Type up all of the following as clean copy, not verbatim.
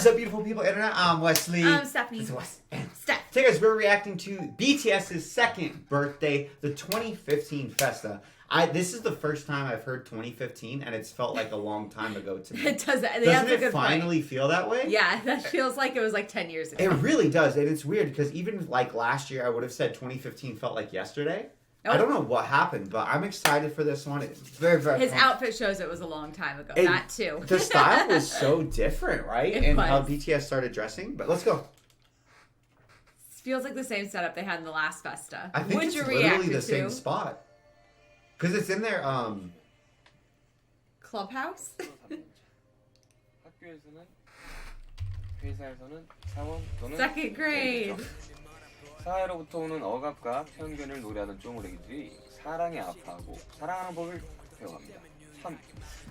What is up, beautiful people internet? I'm Wesley. I'm Stephanie. This is Wes and Steph. Today, guys, we're reacting to BTS's second birthday, the 2015 Festa. This is the first time I've heard 2015, and it's felt like a long time ago to me. It does. Doesn't it finally feel that way? Yeah, that feels like it was like 10 years ago. It really does, and it's weird because even like last year, I would have said 2015 felt like yesterday. Oh. I don't know what happened, but I'm excited for this one. It's very, very His fun. outfit shows it was a long time ago. That too. The style was so different, right? It and was. how BTS started dressing. But let's go. Feels like the same setup they had in the last Festa. I think it's literally the same spot. Because it's in their, Clubhouse? Second grade. 사회로부터 오는 억압과 편견을 노래하던 쪼무레기들이 사랑에 아파하고 사랑하는 법을 배워갑니다. 참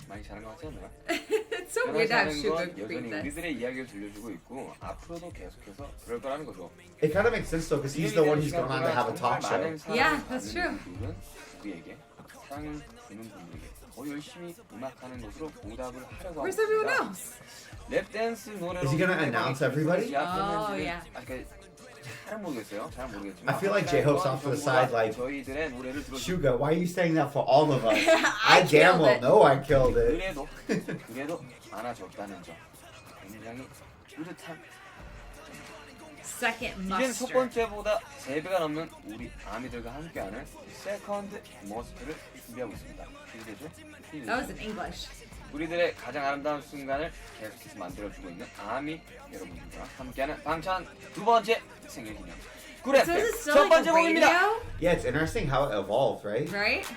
많이 잘한 것 같지 않나요? It's so weird to have sugar 여전히 read this. 우리들의 이야기를 들려주고 있고 앞으로도 계속해서 그럴 거라는 거죠. It kind of makes sense though, because he's the one who's going on to have a talk show. Yeah, that's true. 우리에게 사랑을 주는 분들에게 더 열심히 음악하는 것으로 보답을 하려고 Where's everyone else? 랩댄스 노래로 Is he gonna announce everybody? Oh, yeah. 잘은 모르겠어요. 잘은 모르겠지만 I feel like J-Hope's off to the side like, 저희들의 노래를 들어 Suga, why are you saying that for all of us? I damn killed well it. know I killed it. 그래도 많아졌다는 점 굉장히 뿌듯한. Second 이제는 첫 mustard. 번째보다 3배가 넘는 우리 아미들과 함께하는 세컨드 머스트를 준비하고 있습니다. 기대되죠? That was in English. 우리들의 가장 아름다운 순간을 계속해서 만들어주고 있는 아미 여러분들과 함께하는 방찬 두 번째 생일 기념. So is it still like a radio? Yeah, it's interesting how it evolved, right? Right?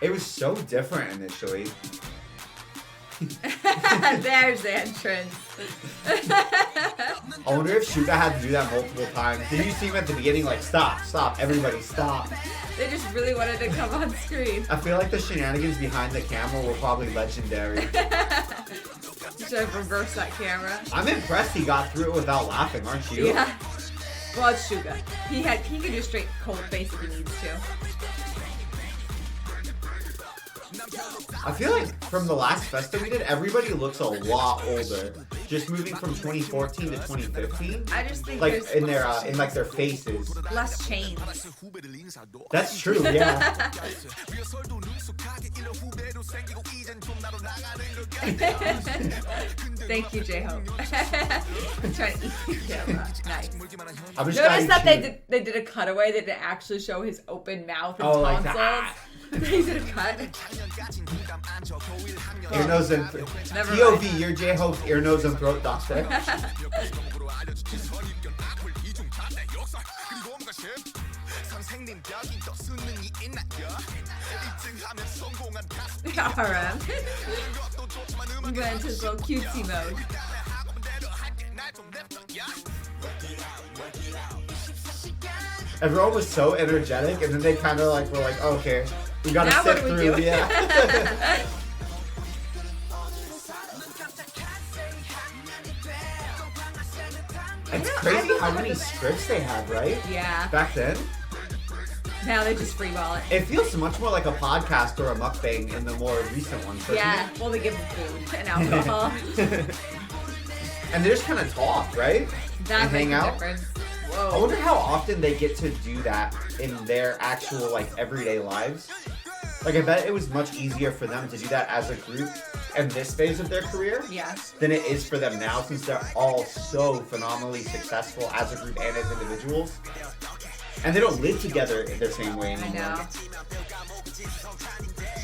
It was so different initially. There's the entrance. I wonder if Suga had to do that multiple times. Did you see him at the beginning like, stop, stop, everybody stop? They just really wanted to come on screen. I feel like the shenanigans behind the camera were probably legendary. You should have reversed that camera. I'm impressed he got through it without laughing, aren't you? Yeah. Well, it's Suga. He could do straight cold face if he needs to. I feel like from the last Festa we did, everybody looks a lot older. Just moving from 2014 to 2015. I just think Like there's in their faces. less chains. That's true, yeah. Thank you, J-Hope. I'm trying to eat the camera. Nice. I was Notice that they did a cutaway. They didn't actually show his open mouth and Oh, like tonsils. that. They did a cut. Ear, nose, and Never POV, mind. you're J-Hope's ear, nose, and throat doctor. RM. I'm going into this little cutesy mode. Everyone was so energetic, and then they kind of like were like, oh, "Okay, we gotta Now sit what do we through." do? Yeah. It's crazy how many scripts they had, right? Yeah. Back then, Now they just freeball it. it feels much more like a podcast or a mukbang in the more recent ones. doesn't Yeah. it? Well, they give them food and alcohol. And they just kind of talk, right? That And makes hang a out. difference. I Whoa. wonder how often they get to do that in their actual like everyday lives. Like I bet it was much easier for them to do that as a group in this phase of their career Yeah. than it is for them now, since they're all so phenomenally successful as a group and as individuals. And they don't live together in the same way I anymore. know.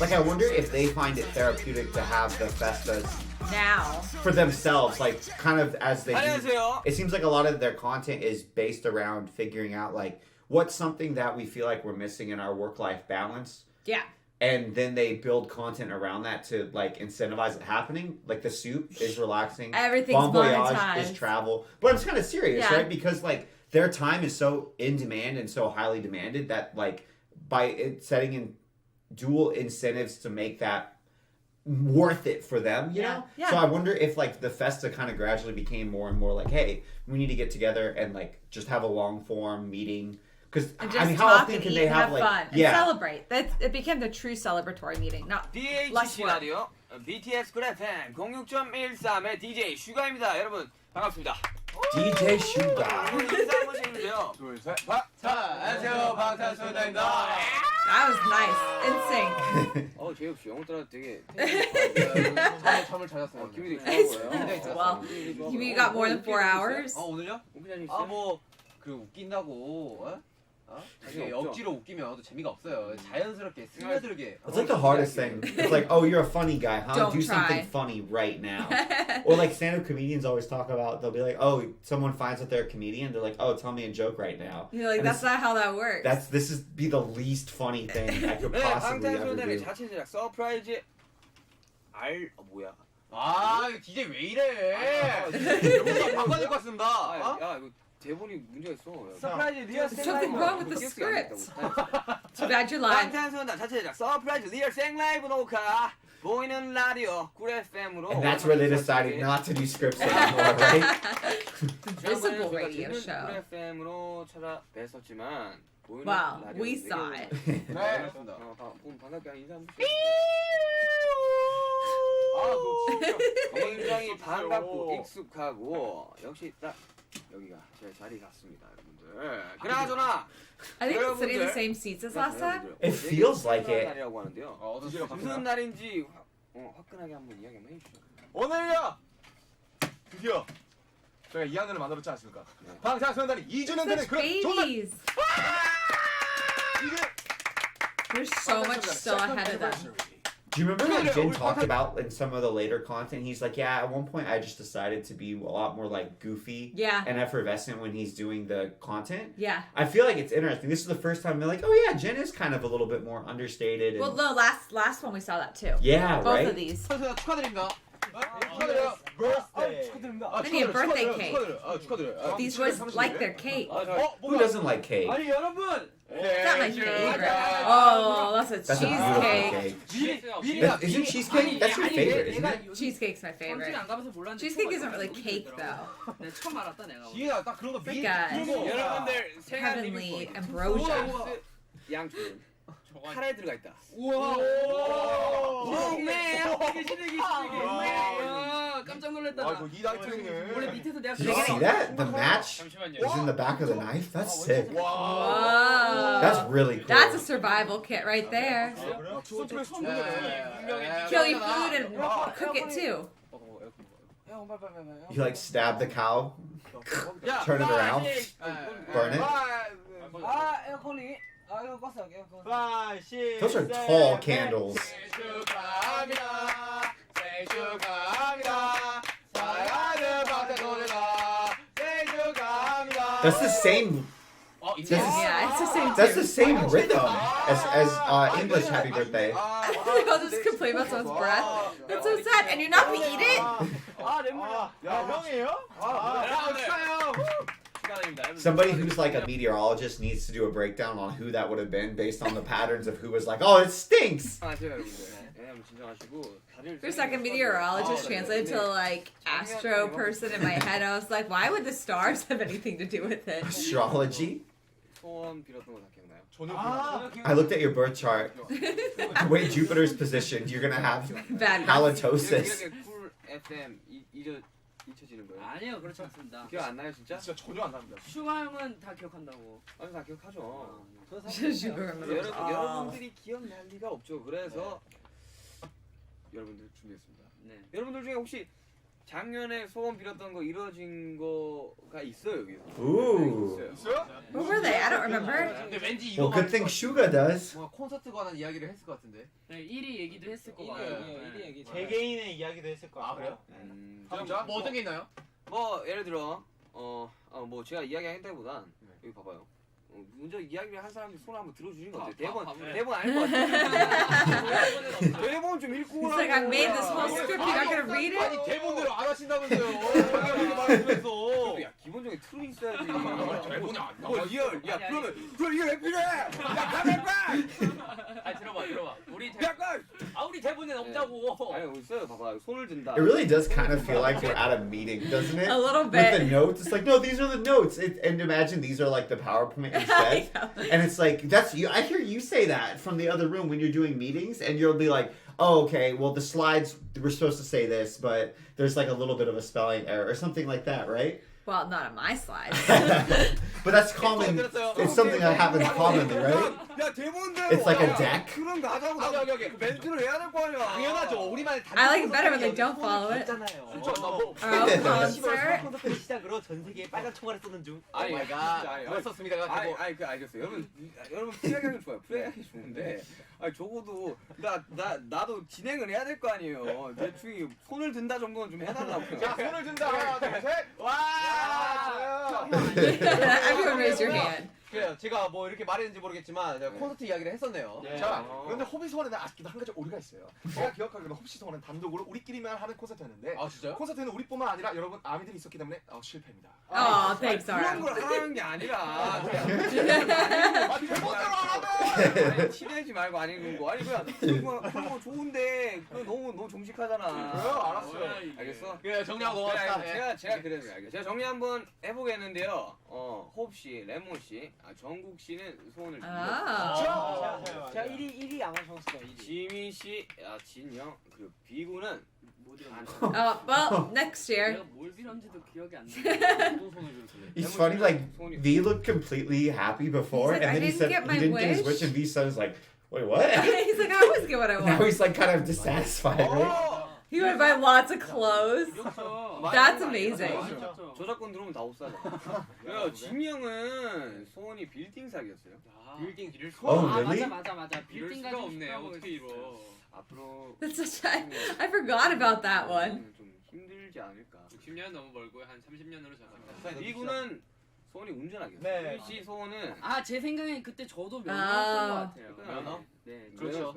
Like I wonder if they find it therapeutic to have the festas Now. for themselves, like kind of as they do. 안녕하세요. It seems like a lot of their content is based around figuring out like what's something that we feel like we're missing in our work-life balance. Yeah. And then they build content around that to like incentivize it happening. Like the soup is relaxing. Everything's Bon Voyage monetized. is travel. But it's kind of serious, Yeah. right? Because like their time is so in demand and so highly demanded that like by it setting in dual incentives to make that worth it for them, you know? Yeah. So I wonder if like the Festa kind of gradually became more and more like, hey, we need to get together and like just have a long form meeting Because And I just mean, how talk often and can eat they and have have like fun and celebrate. It became the true celebratory meeting, not less DHC work. 라디오 BTS 그래팬 06.13의 DJ 슈가입니다. 여러분 반갑습니다. DJ Suga? 인사 한번 해주세요. 둘, 셋, 안녕하세요, 방탄소년단입니다. That was nice. In sync. 제이홉 씨 영어 따라 되게 잠을 자셨어요. 기분이 좋아 Well, 보여요. you got more than 4 hours. 오늘요? 웃기자니 있어요? 뭐 그 웃긴다고 자기 억지로 웃기면 또 재미가 없어요. 자연스럽게 스며들게. It's like the hardest thing. It's like, oh, you're a funny guy, huh? Don't Do something try. funny right now. Or like stand-up comedians always talk about, they'll be like, oh, someone finds out they're a comedian, they're like, oh, tell me a joke right now. You're like, And that's not how that works. this is be the least funny thing I could 네, possibly ever 방탄소년단의 do. 자체 제작 서프라이즈 뭐야? 이거 DJ 왜 이래? 여기서 바꿔야 될 것 같습니다. 야 이거 대본이 문제가 있어. 서프라이즈 리얼 Something wrong with the script. Too bad you're lying. 방탄소년단 자체 제작 서프라이즈 리얼 생라이브 녹화 보이는 라디오 꿀 FM으로. And that's where they decided not to do scripts anymore, right? Visible radio show. 꿀 FM으로 찾아뵀었지만 보이는 Wow, 라디오 we saw it. 네, 그렇습니다. 반갑게 인사 한번 해주세요. 굉장히 반갑고 익숙하고 역시 딱 여기가 제 자리 같습니다, 여러분들. 그나저나 I think it's sitting in the same seats as last time. It feels like it. 날이라고 하는데요. 무슨 날인지 화끈하게 한번 이야기 한번 해주시죠. 오늘요 드디어 저희가 2학년을 만들었지 않습니까? 방탄소년단이 2주년 되는 Such 그런 좋은 날. babies. 이게 There's so much still ahead of them. Do you remember like Jin talked about in some of the later content? He's like, yeah, at one point I just decided to be a lot more like goofy Yeah. and effervescent when he's doing the content. Yeah. I feel like it's interesting. This is the first time I'm like, oh yeah, Jin is kind of a little bit more understated. And Well, no, last one we saw that too. yeah, Both right? of these. 축하드립니다. 축하드려요. 축하드립니다. I need a birthday cake. 축하드려요. These boys like their cake. Who doesn't like cake? 아니 여러분. It's not my favorite. Oh, that's a That's a beautiful cheesecake. cake. Isn't cheesecake? That's your favorite, isn't it? Cheesecake's my favorite. Cheesecake isn't really cake though. 내가 처음 알았다 내가. 지혜야 딱 그런 거 It's like a 여러분들 생활 heavenly 리뷰 ambrosia. 양초는 카레 들어가 있다. 우와. 깜짝 놀랐다. 이 나이트네. 원래 밑에서 내가 Did you see that? The match is in the back of the knife. That's sick. Whoa. That's really cool. That's a survival kit right there. Kill your food and cook it too. You like stab the cow, turn it around, burn it. 에어컨이 이거 껐어 에어컨. Those are tall candles. That's the same. Yeah, it's the same That's the too. same rhythm as English Happy Birthday. I'll just complain about someone's breath. That's so sad. And you're not gonna eat it? 야 형이에요? Somebody who's like a meteorologist needs to do a breakdown on who that would have been based on the patterns of who was like, oh, it stinks. For a second, meteorologist translated to like astro person in my head. I was like, why would the stars have anything to do with it? Astrology? 소원 빌었던 거 다 기억나요? I looked at your birth chart. The way Jupiter's positioned, you're gonna have Bad math. halitosis. 이렇게 쿨 FM 잊혀지는 거예요? 아니요 그렇지 않습니다. 기억 안 나요 진짜? 진짜 전혀 안 납니다. 슈가 형은 다 기억한다고. 아니 다 기억하죠. Sugar remembers all. 여러분들이 기억날 리가 없죠. 그래서 여러분들 준비했습니다. 네. 여러분들 중에 혹시 작년에 소원 빌었던 거 이루어진 거가 있어요 여기서? Ooh. 있어요? What were they? I don't remember. 근데 왠지 이거 Well, good thing Suga does. 뭔가 콘서트 관한 이야기를 했을 것 같은데. 네, 1위 얘기도 했을 거 같아요. 개개인의 이야기도 했을 거예요. 그래요? 진짜? 뭐 어떤 게 있나요? 뭐 예를 들어 뭐 제가 이야기하겠다기보단 여기 봐봐요. 먼저 이야기를 한 사람이 손을 한번 들어주시는 거 어때요? 대본 아닐 것 같아요. 대본 좀 읽고 He's like, I made this whole script. You're not gonna read 아니 it? 대본대로 안 하신다면서요. 자기가 그렇게 말해주면서. 그래도 야 기본적인 틀은 있어야지. 대본이 안 나와. 리얼. 야 그러면 이게 왜 필요해? 야 가만봐. 아 들어봐. 우리 약간. 우리 대본에 없다고. 아니 여기 있어요. 봐봐 손을 든다. It really does kind of feel like we're at a meeting, doesn't it? A little With the bit. notes, it's like, no, these are the notes. And imagine these are like the PowerPoint instead. And it's like, that's you. I hear you say that from the other room when you're doing meetings, and you'll be like, oh, okay, well, the slides, we're supposed to say this, but there's like a little bit of a spelling error or something like that, right? Well, not on my slides. But that's common. It's something that happens commonly, right? 야 대본대로. It's like a deck. 그런 거 하자고. 그 멘트를 해야 될 거 아니야. 당연하죠. 우리만 I like it better when they don't follow it. 잖아요. Oh, concert. 콘서트 시작으로 전 세계에 빨간 총알을 쏘는 중. 아니, 오 마이 갓. 진짜, 아니, 그랬었습니다. 아니 그 알겠어요. 여러분 프리하게 좋아요. 프리하게 좋은데. 아니 적어도 나도 진행을 해야 될 거 아니에요. 대충 손을 든다 정도는 좀 해달라고요. 자 손을 든다. 하나 둘 셋. 와. Everyone raise your hand. 그래요. 제가 뭐 이렇게 말했는지 모르겠지만 제가 콘서트 이야기를 했었네요. 자, 그런데 호비소원에는 아직도 한 가지 오류가 있어요. 제가 기억하기로는 호비소원은 단독으로 우리끼리만 하는 콘서트였는데 아 진짜요? 콘서트에는 우리뿐만 아니라 여러분 아미들이 있었기 때문에 실패입니다. Oh, thanks, 그런 Zara. 걸 하는 게 아니라 아, 대본대로 하라고! 아니 치대지 말고 아니는 거 아니 그런 거 좋은데 그거 너무 정직하잖아. 그래요? 알았어요. 알겠어? 그래요. 정리하고 넘어갑시다. 제가 그래도 알겠어요. 제가 정리 한번 해보겠는데요. 호흡 씨, 레몬 씨, 정국 씨는 소원을 Oh. 제가 1위 안 하셨어요. 1위. 지민 씨, 진영 그리고 비구는 못 이뤘네. Oh, well, next year. 내가 뭘 빌었는지도 기억이 안 나. It's funny, like, V looked completely happy before, He's like, and then "I he didn't said get my he didn't get his wish." wish, and V son was like, wait, what? He's like, I always get what I Now want. he's like kind of dissatisfied, right? He would buy lots of clothes. 이렇죠. That's amazing. 저작권 들어오면 다 없어져. 그리고 진영은 소원이 빌딩 사기였어요. 빌딩 길을 Oh, 아 really? 맞아. 빌딩 가지고 없네. 어떻게 이뤄? 앞으로 That's such a, I forgot about that one. 좀 힘들지 않을까. 60년 너무 멀고 한 30년으로 잡았다. 미구는 소원이 운전하겠어요. 네. 씨 소원은 아 제 생각엔 그때 저도 면허였던 아. 것 같아요. 면허? 네. 그렇죠.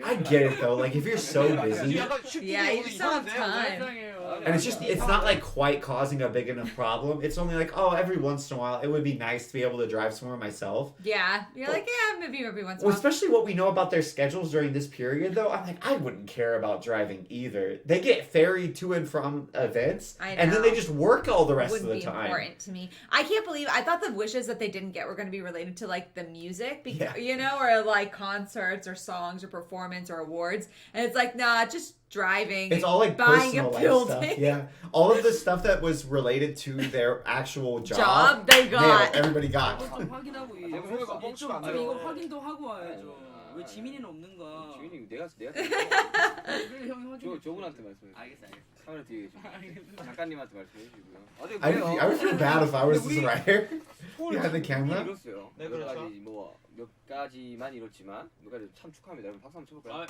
I get it though. Like if you're so busy, 약간 슈팅이 Yeah, you 오늘 just don't have 이상한데? time. and it's not like quite causing a big enough problem. It's only like, oh, every once in a while, it would be nice to be able to drive somewhere myself. Yeah, you're like, yeah, maybe every once in a Well, while. especially what we know about their schedules during this period, though, I'm like, I wouldn't care about driving either. They get ferried to and from events, I and then know. they just work all the rest Wouldn't of the be time. important to me. I can't believe I thought the wishes that they didn't get were going to be related to like the music, because, Yeah. you know, or like concerts or songs or performance or awards, and it's like, nah, just driving. It's all like buying a personal life building. stuff. Yeah, all of the stuff that was related to their actual job, Job they got. everybody got. 좀 확인하고 방송에서 뻥치면 안 좀 돼요. 이거 확인도 하고 와야죠. 왜 지민이는 없는가? 지민이 내가 그래 형이 확인. 저분한테 말씀해. 알겠어. 카메라 뒤에 계신 작가님한테 말씀해 주시고요. 어제 I would feel bad if I was 근데 this 우리 writer. 소원을 behind the camera? 이뤘어요. 네, 여러 그렇죠. 가지 몇 가지만 이뤘지만 몇 가지 참 축하합니다. 여러분 박수 한번 쳐볼까요?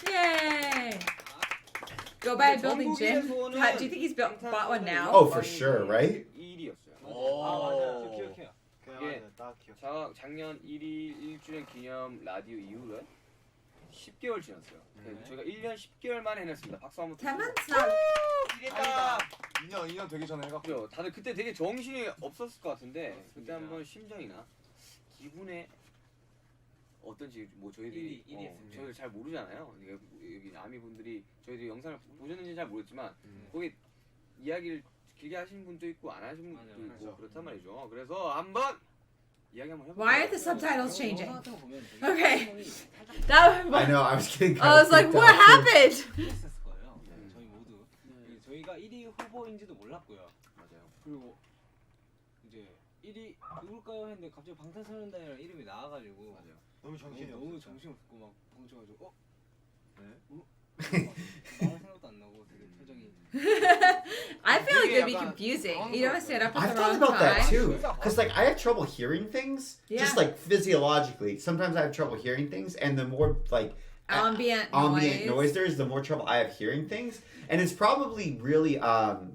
Yay! Go buy a building, Jim. 전국의 Pat, do you think he's bought one now? Oh, for sure, right? 1위였어요. 오. 기억해요. 예. 작년 1위 1주년 기념 라디오 이후로 10개월 지났어요. 저희가 1년 10개월 만에 해냈습니다. 박수 한번 10 주시고. months? Not. 이랬다. 2년 되기 전에 해갖고. 그죠? 다들 그때 되게 정신이 없었을 것 같은데 그때 한번 심정이나 기분에 어떤지 뭐 저희들이 일이 했습니다. 저희를 잘 모르잖아요. 그러니까 여기 아미 분들이 저희들이 영상을 보셨는지 잘 모르겠지만 거기 이야기를 길게 하시는 분도 있고 안 하시는 분도 맞아요. 있고 그렇단 말이죠. 그래서 한번 이야기 한번 해볼까요? Why are the subtitles changing? 영상 보면 Okay. 되게 That I know. I was getting. Kind I was of like, freaked what out, too. happened? 했을 거예요. 저희 모두 저희가 1위 후보인지도 몰랐고요. 맞아요. 그리고 이제 1위 누굴까요 했는데 갑자기 방탄소년단이라는 이름이 나와가지고 맞아요. 너무 정신이 너무 없었죠. 정신없고 막 뭉쳐가지고 말할 생각도 안 나고 되게 표정이 I feel like it'd be confusing. You don't sit up at I've the thought wrong about that time. too. Because, like, I have trouble hearing things. Yeah. Just, like, physiologically. Sometimes I have trouble hearing things. And the more, like, ambient noise there is, the more trouble I have hearing things. And it's probably really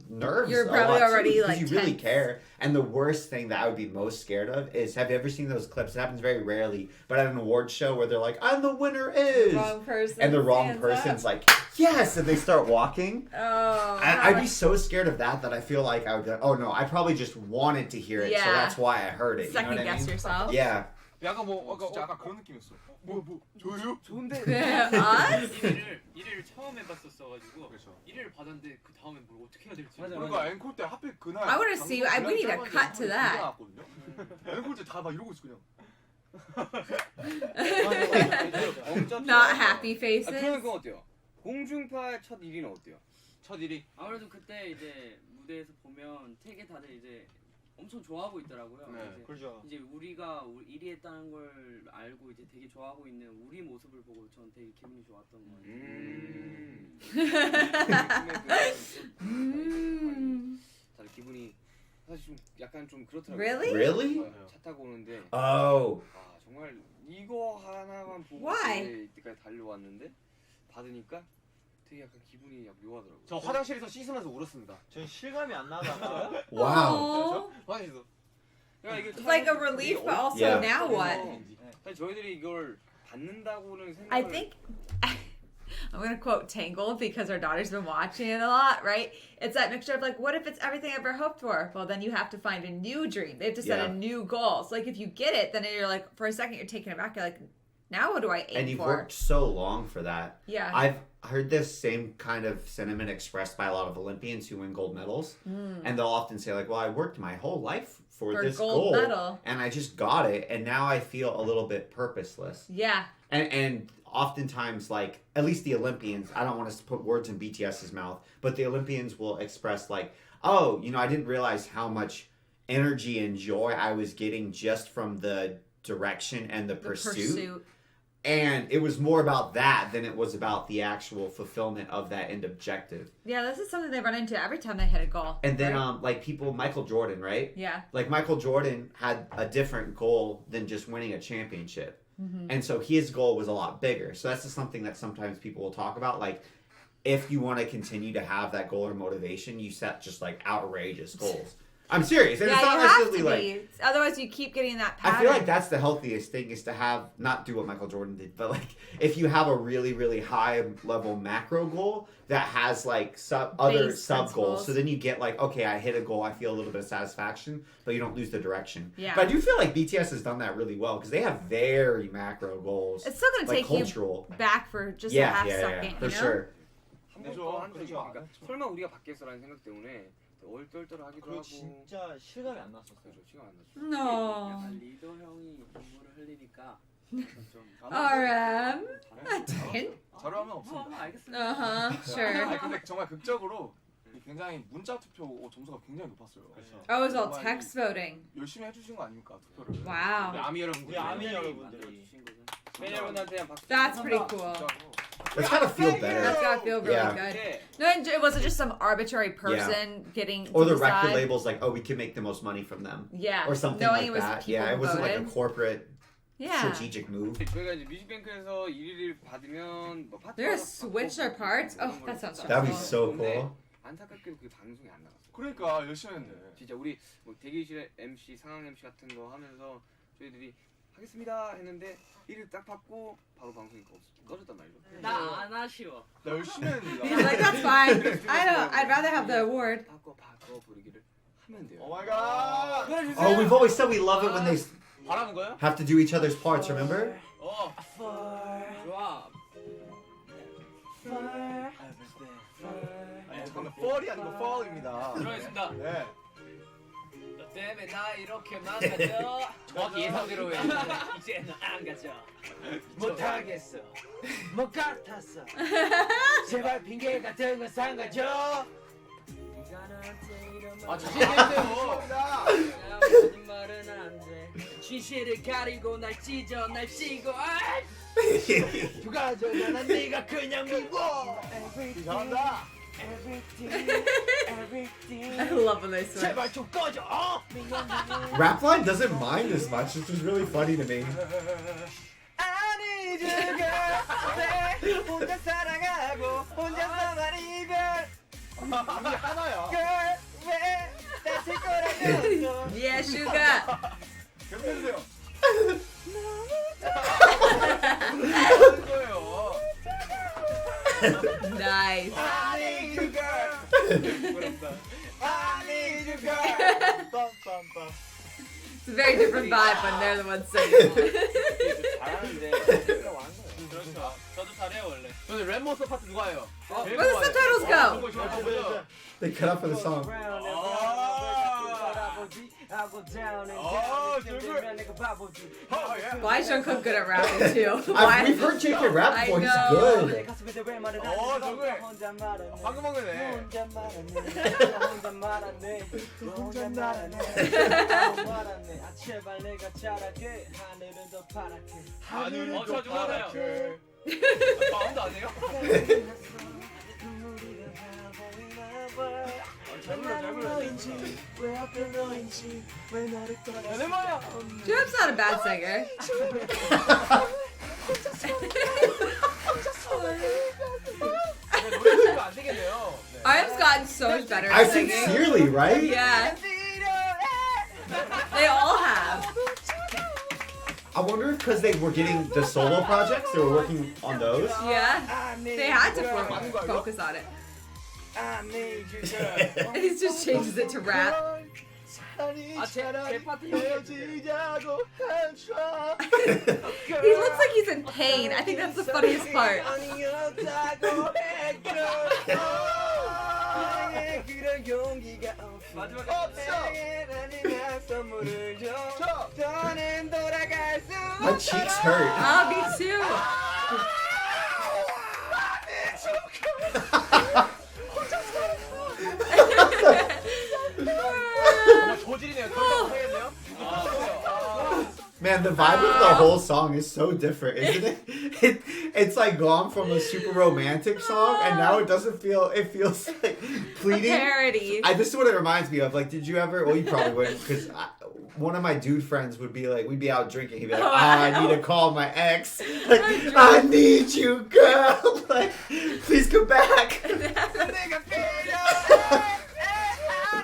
nerves. You're probably already like you really tense. care. And the worst thing that I would be most scared of is, have you ever seen those clips? It happens very rarely, but at an award show where they're like, "And the winner is," Wrong person and the wrong stands person's up. like, "Yes," and they start walking. Oh, I'd be so scared of that I feel like I would go, "Oh no, I probably just wanted to hear it, so Yeah. that's why I heard it." You know second what I guess mean? yourself. Yeah. 약간 진짜 약간 그런 느낌이었어. 저요? 좋은데. Us? 1위를 처음 해봤었어가지고 그렇죠. 1위를 받았는데 그 다음에 뭘 어떻게 해야 될지 그러니까 앵콜 때 하필 그날 I wanna see- we need a cut to that. 앵콜 때 다 막 이러고 있어 그냥. Not happy 아, faces. 그러면 그건 어때요? 공중파 첫 1위는 어때요? 첫 1위. 아무래도 그때 이제 무대에서 보면 되게 다들 이제 엄청 좋아하고 있더라고요. 네, 그렇죠. 이제 우리가 1위 했다는 걸 알고 이제 되게 좋아하고 있는 우리 모습을 보고 전 되게 기분이 좋았던 것 같아요. 다들 기분이 사실 좀 약간 좀 그렇더라고요. Really? Really? 차 타고 오는데 Oh. 아 정말 이거 하나만 보고 Why? 이때까지 달려왔는데 받으니까 되게 약간 기분이 약간 묘하더라고요. 저 화장실에서 씻으면서 울었습니다. 전 실감이 안 나다가 Wow. Aww. 화장실에서. 그러니까 이게 It's like a relief, but also Yeah. now what? 사실 저희들이 이걸 받는다고는 생각을 I think I'm gonna quote Tangled because our daughter's been watching it a lot, right? It's that mixture of like, what if it's everything I ever hoped for? Well, then you have to find a new dream. They have to set Yeah. a new goal. So like, if you get it, then you're like, for a second, you're taken aback. You're like, now what do I aim And you've for? worked so long for that. Yeah. I've heard this same kind of sentiment expressed by a lot of Olympians who win gold medals. And they'll often say, like, well, I worked my whole life for this gold goal. medal. And I just got it. And now I feel a little bit purposeless. Yeah. And oftentimes, like, at least the Olympians, I don't want to put words in BTS's mouth, but the Olympians will express, like, oh, you know, I didn't realize how much energy and joy I was getting just from the direction and the pursuit. And it was more about that than it was about the actual fulfillment of that end objective. Yeah, this is something they run into every time they hit a goal. And then, right? like, people, Michael Jordan, right? Yeah. Like, Michael Jordan had a different goal than just winning a championship. And so his goal was a lot bigger. So that's just something that sometimes people will talk about. Like, if you want to continue to have that goal or motivation, you set just, like, outrageous goals. I'm serious. And Yeah, it's not you have to necessarily, like... be. Otherwise, you keep getting that pattern. I feel like that's the healthiest thing is to have, not do what Michael Jordan did, but like if you have a really, really high level macro goal that has like other Base sub goals. principles. So then you get like, okay, I hit a goal, I feel a little bit of satisfaction, but you don't lose the direction. Yeah. But I do feel like BTS has done that really well because they have very macro goals. It's still going to like take cultural. you back for just a half second, for you know? sure. 한번 적이 그러니까 설마 우리가 받겠어라는 생각 때문에 얼떨떨하기도 그리고 하고. 진짜 실감이 안 났었어요. 그렇죠, 시간 안 났죠. No. 약간 리더 형이 눈물을 흘리니까 좀 RM. A 10? 자료하면 없습니다. 알겠습니다. Uh-huh. Sure. 아니 근데 정말 극적으로 굉장히 문자 투표 점수가 굉장히 높았어요. Oh, it was all text voting. 열심히 해주신 거 아닙니까 투표를? Wow. 우리 아미 여러분. 우리 아미 여러분들이 팬 여러분한테 한 박수. That's pretty cool. That's gotta feel better. That's gotta feel really Yeah. good. 근데 No, it wasn't just some arbitrary person getting Or to the record decide. labels like, oh, we can make the most money from them. Yeah. Or something Knowing like it was that. people Yeah, it wasn't like a voted. corporate Yeah. strategic move. 저희가 이제 뮤직뱅크에서 1위를 받으면 뭐 파트. They're gonna switch their parts? Oh, that sounds That'd be stressful. so cool. 안타깝게도 그게 방송이 안 나갔어요. 그러니까 열심히 했는데. 진짜 우리 뭐 대기실 MC 상황 MC 같은 거 하면서 저희들이 하겠습니다 했는데 1위 딱 받고 바로 방송이 꺼졌단 말이죠. 나 안 아쉬워. 나 열심히 했는데. He's like, that's fine. I'd rather have the award. 바꿔 부르기를 하면 돼요. 오 마이 갓. Oh, we've always said we love it when they 바라는 거야? have to do each other's parts, remember? 좋아. 아니 잠깐만 fall이 아니고 fall입니다. 들어있습니다. 네. 너 때문에 나 이렇게 망가져. 정확히 예상대로 해. 이제는 안 가져. 못하겠어. 못 같았어. 제발 핑계 같은 거 삼가줘. 아 자신 있어요. 거짓말은 안 돼. 진실을 가리고 날 찢어 날 찌고. 누가 저러나 네가 그냥 미워. 잘한다. I love when they switch. 제발 좀 꺼져. Rapline doesn't mind as much. It's just really funny to me. I need need you girl. 네, 혼자 사랑하고 혼자서만 이별. 이게 하나야. Girl, 왜 다칠 거라면서. Yeah, sugar. 계속해주세요. 하는 거예요. Nice. I need you girl. I need you girl. 빰빰빰. It's a very different vibe when they're the ones singing. 잘하는데 우리가 왕 거예요. 그렇죠. 저도 잘해요 원래. 저는 랩몬스터 파트 누가 해요? Where the subtitles go? They cut out for the song. Why is Jungkook good at rapping too? We've heard JK rap I before. He's know. good. 정글. 방금 먹네. 저 누구 알아요? 마음도 안 해요? 잘 불러. Jungkook's not a bad singer. 노래 치면 안 되겠네요. RM's gotten so much better I at singing. sincerely, right? Yeah, they all have. I wonder if because they were getting the solo projects, they were working on those. Yeah, they had to focus on it. And he just changes it to rap. 제 파트 He looks like he's in pain. I think that's the funniest part. My cheeks hurt. Oh, me too. 정말 조질이네요. 더 못하겠네요. Man, the vibe of the whole song is so different, isn't it? It's like gone from a super romantic song, and now it doesn't feel. It feels like pleading. Parody. This is what it reminds me of. Like, did you ever? Well, you probably wouldn't, because one of my dude friends would be like, we'd be out drinking. He'd be like, I need to call my ex. Like, I need you, girl. Like, please come back.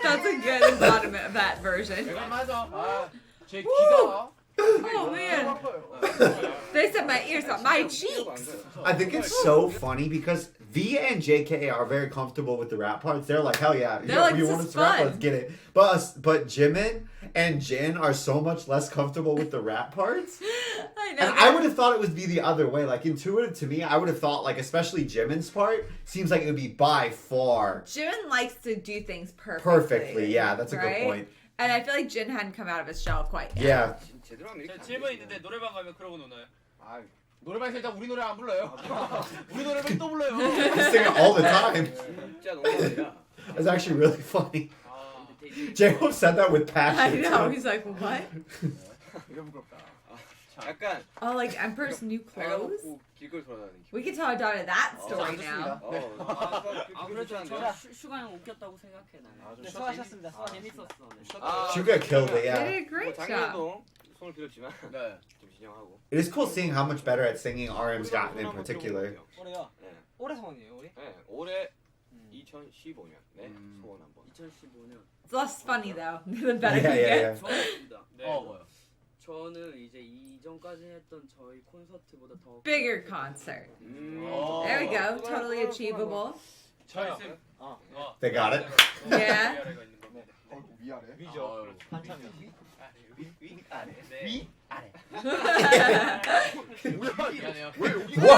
That's a good embodiment of that version. 맞아. 제 귀가. Oh man. They said my ears on my cheeks. I think it's so funny because V and JK are very comfortable with the rap parts. They're like, hell yeah, They're like, you this want is us to rap? fun. Let's get it. But Jimin and Jin are so much less comfortable with the rap parts. I know. And I would have thought it would be the other way. Like, intuitive to me, I would have thought, like, especially Jimin's part seems like it would be by far Jimin likes to do things perfectly. perfectly. Yeah, that's a right? good point. And I feel like Jin hadn't come out of his shell quite yet. Yeah. 제대로 하면 이렇게 안 질문 돼요. 있는데 노래방 가면 그러고 노나요? 노래방에서 일단 우리 노래 안 불러요. 우리 노래방 또 불러요. They sing it all the time. 진짜 농담이라. It's actually really funny. 근데 되게 J-Hope said that with I passion. know. too. He's like, what? 이게 부끄럽다. 약간 Oh, like Emperor's new 배가 clothes? 고프고 길거리 돌아다니는 We can tell our daughter that story now. 아무래도 저 저 슈가 형 웃겼다고 생각해 나는. 네, 수고하셨습니다. 재밌었어. 네. Suga killed it, They yeah. did a great job. 작년에도 손을 빌었지만 네. 좀 진정하고. It is cool seeing how much better at singing RM's gotten in particular. 올해요? 네. 올해 소원이에요 우리? 네. 올해 2015년 네 소원 한번. 2015년. It's less funny though. The better Yeah, you yeah, get. yeah. 저입니다. 네. 뭐요? 저는 이제 이전까지 했던 저희 콘서트보다 더 Bigger concert. 음. There we go. Totally achievable. 저희 They got it. Yeah. 위아래가 있는 겁니다. 위아래. 위죠. 한참이요. 위? 미안해요. 왜 여기가? Whoa.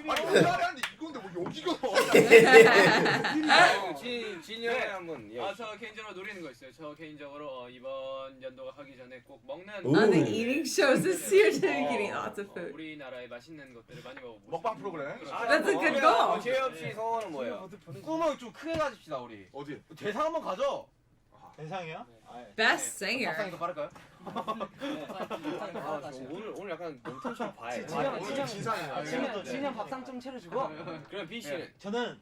아니 위아래 하는데 이건데 뭐 여기가? 진이 형이 한번 예. 저 개인적으로 노리는 거 있어요. 저 개인적으로 이번 연도가 하기 전에 꼭 먹는 Ooh. On the eating shows this year, getting lots of food. 우리나라의 맛있는 것들을 많이 먹어보고 먹방 프로그램. That's a good goal. 제없이 소원은 뭐예요? 꿈을 좀 크게 가집시다 우리. 어디? 대상 한번 가죠. 대상이요? Best singer. 박상이 더 빠를까요? 아, 저 오늘 약간 논텐 좀 봐요. 오늘 진상이야. 진영 밥상 좀 차려주고. 그럼 B 씨는 저는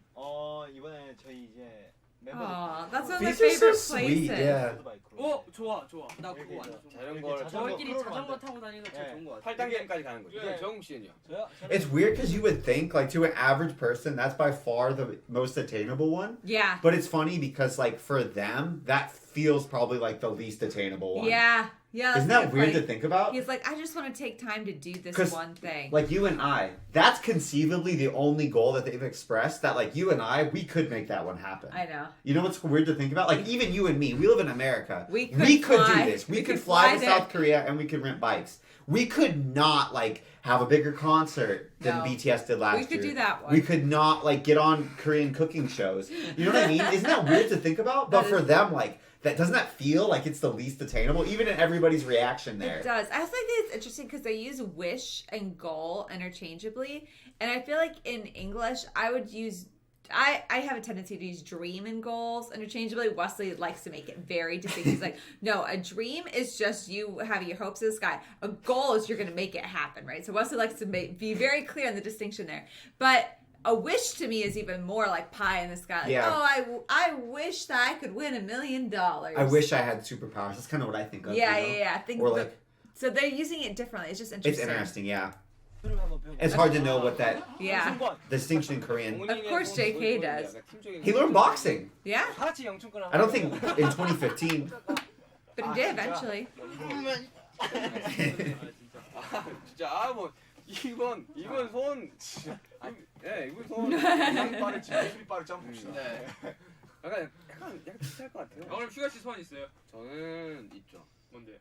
이번에 저희 이제 Aw, that's one of my These are so favorite sweet. places. Yeah. 어 좋아. 나 그거 완전 좋아. 자전거를 저희끼리 자전거 타고 다니는 거 제일 좋은 거 같아. 8단계까지 가는 거죠. 네. 정국 씨는요? 저요? It's weird because you would think, like, to an average person, that's by far the most attainable one. Yeah. But it's funny because, like, for them, that feels probably like the least attainable one. Yeah. Yeah. Isn't that's that weird to like, think about? He's like, I just want to take time to do this 'Cause, one thing. Like, you and I, that's conceivably the only goal that they've expressed that, like, you and I, we could make that one happen. I know. You know what's weird to think about? Like, even you and me, we live in America. We could do fly. this. We could fly fly to there. South Korea and we could rent bikes. We could not, like, have a bigger concert than No. BTS did last year. We could do that one. We could not, like, get on Korean cooking shows. You know what I mean? Isn't that weird to think about? But That for is- them, like, that doesn't that feel like it's the least attainable, even in everybody's reaction there. It does. I also think it's interesting because they use wish and goal interchangeably, and I feel like in English I would use. I have a tendency to use dream and goals interchangeably. Wesley likes to make it very distinct. He's like, no, a dream is just you having your hopes in the sky. A goal is you're going to make it happen, right? So Wesley likes to be very clear on the distinction there. But a wish to me is even more like pie in the sky. Like, Yeah. oh, I wish that I could win $1 million. I wish I had superpowers. That's kind of what I think of. Yeah, you know? yeah. I think Or the- like, so they're using it differently. It's just it's interesting. interesting, yeah. 한번 배워볼게요. It's hard to know what that Yeah. distinction in Korean. Of course JK does. He learned boxing. Yeah, 다 같이 영춘권 I don't think in 2015. but he did eventually. 아 진짜 뭐 이번 손 이번 손 가장 빠른 기술이 빠른 점프시다. 네. 약간 비슷할 것 같아요. 오늘 휴가 씨 소원 있어요? 저는 있죠. 뭔데?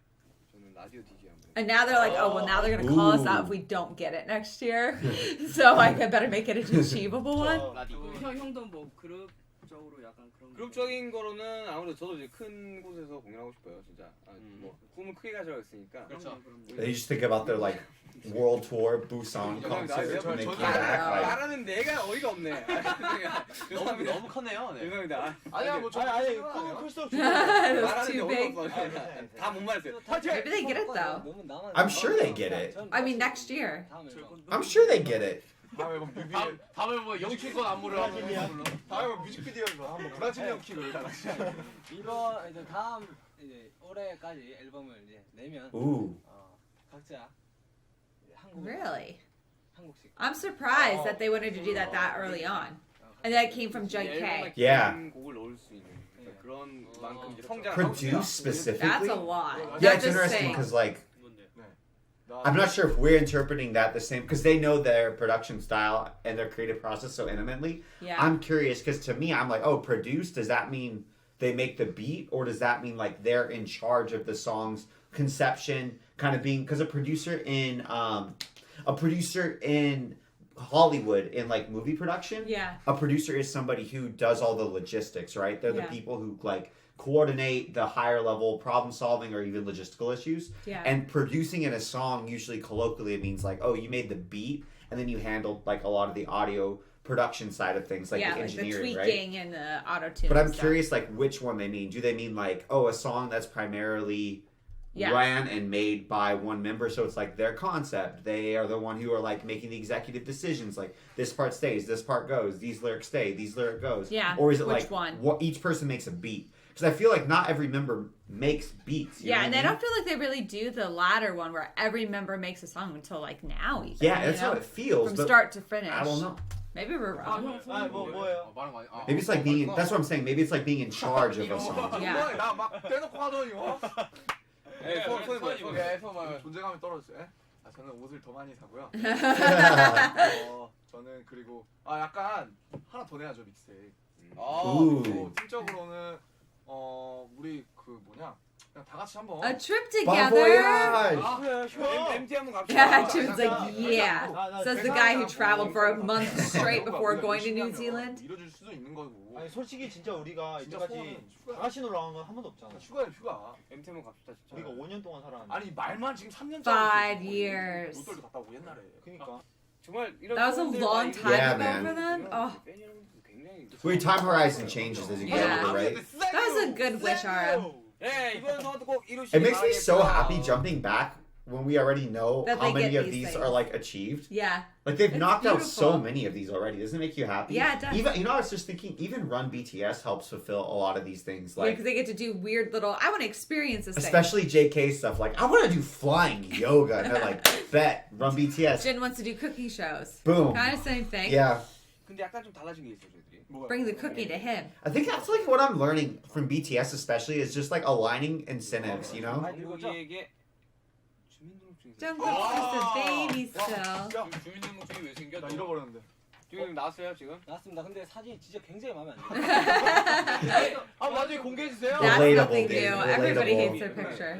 저는 라디오 DJ 한번. And now they're like, oh well, now they're gonna call us out if we don't get it next year. So I better make it an achievable one. 형도 뭐 그룹적으로 약간 그런. 그룹적인 거로는 아무래도 저도 이제 큰 곳에서 공연하고 싶어요, 진짜. 뭐 꿈을 크게 가져가 있으니까. 그렇죠. They just think about their like world tour Busan concert when they came back. Like, 말하는 내가 어이가 없네. 너무 컸네요. 네. 죄송합니다. 아니야 뭐 아니 클수록 좋아. It was 말하는 게 too 어이가 big. 없어. 다 못 말했어요. Maybe they get it though. 너무 나만. I'm sure they get it. I mean, next year. I'm sure they get it. 다음에 뭐 뮤비 다음에 뭐 영춘권 안무를 하고 다음에 뭐 뮤직비디오에서 한번 브라질리언 킥을 다 같이. 이번 이제 다음 이제 올해까지 앨범을 이제 내면 Ooh. 각자 이제 한국 Really? 한국식. I'm surprised that they wanted to do that early on, and that came from JK. Yeah. 곡을 넣을 수 있는 그런 만큼 이제 성장. Produce That's specifically. a lot. Yeah, Not it's just interesting saying. because like 뭔데? I'm not sure if we're interpreting that the same because they know their production style and their creative process so intimately. Yeah. I'm curious because to me, I'm like, oh, produce. Does that mean they make the beat, or does that mean like they're in charge of the song's conception, kind of being because a producer in Hollywood in like movie production, Yeah. a producer is somebody who does all the logistics, right? They're the Yeah. people who like coordinate the higher level problem solving or even logistical issues. Yeah. And producing in a song usually colloquially it means like, oh, you made the beat and then you handled like a lot of the audio production side of things, like yeah, the like the engineering, right? tweaking and the auto tune. But I'm curious like which one they mean. Do they mean like, oh, a song that's primarily Yeah. ran and made by one member, so it's like their concept. They are the one who are like making the executive decisions, like this part stays, this part goes, these lyrics stay, these lyric goes. Yeah, Or is it which like one? what each person makes a beat? Because I feel like not every member makes beats. You know Yeah, and what I I mean? don't feel like they really do the latter one where every member makes a song until like now. Even, Yeah, you that's know? how it feels. From but start to finish. I don't know. Maybe we're wrong. 뭐예요? 말한 거 아니? Maybe it's like being. That's what I'm saying. Maybe it's like being in charge of a song. Yeah. 나막 떼놓고 하더니 네, 손이 뭐야? 손이. 오케이, 손 존재감이 떨어졌어요. 저는 옷을 더 많이 사고요. 저는 그리고 약간 하나 더 내야죠 믹스테이프. Ooh. 그리고 팀적으로는 우리 그 뭐냐 그냥 다 같이 한번 A trip Bon together. voyage! MT 한번 갑시다. Yeah, Jim's like, yeah. Says the guy who traveled for a month straight before going to New Zealand. 이뤄질 수도 있는 거고. 아니 솔직히 진짜 우리가 진짜 이때까지 소원은 다 같이 놀러 간 건 한 번도 없잖아. 휴가야 휴가. MT 한번 갑시다 진짜. 우리가 5년 동안 살았는데. 아니 말만 지금 3년 5 years. 롯데도 갔다 오고 옛날에. 그러니까. 정말 이런 That was a 팬들 long 많이 time Yeah, ago man. for them. Oh, 팬 여러분들 굉장히 Well, your time horizon changes as you get Yeah. older, right? that was a good wish, RM. 네, 이번 성화도 꼭 이루시길 It makes me so 바라겠고요. happy jumping back when we already know That how they many get of these these things. are like achieved. Yeah. Like they've It's knocked out so beautiful. many of these already. Doesn't it make you happy? Yeah, it does. Even I was just thinking, even Run BTS helps fulfill a lot of these things. Like Because they get to do weird little. I want to experience this especially JK stuff. Like I want to do flying yoga, and they're like, bet Run thing. BTS. Jin wants to do cooking shows. Boom. Kind of same thing. Yeah, 근데 약간 좀 달라진 게 있어요, 저희들이. Bring the cooking to him. I think that's like what I'm learning from BTS, especially is just like aligning incentives. You know. 정국이에게 주민등록증이 Jungkook's just a baby still. 주민등록증이 왜 생겨? 나 잃어버렸는데. 지금 나왔어요 지금? 나왔습니다. 근데 사진이 진짜 굉장히 마음에 안 들어요. 나중에 공개해 주세요. That's Relatable, nothing dude. new. Everybody Relatable. hates their picture.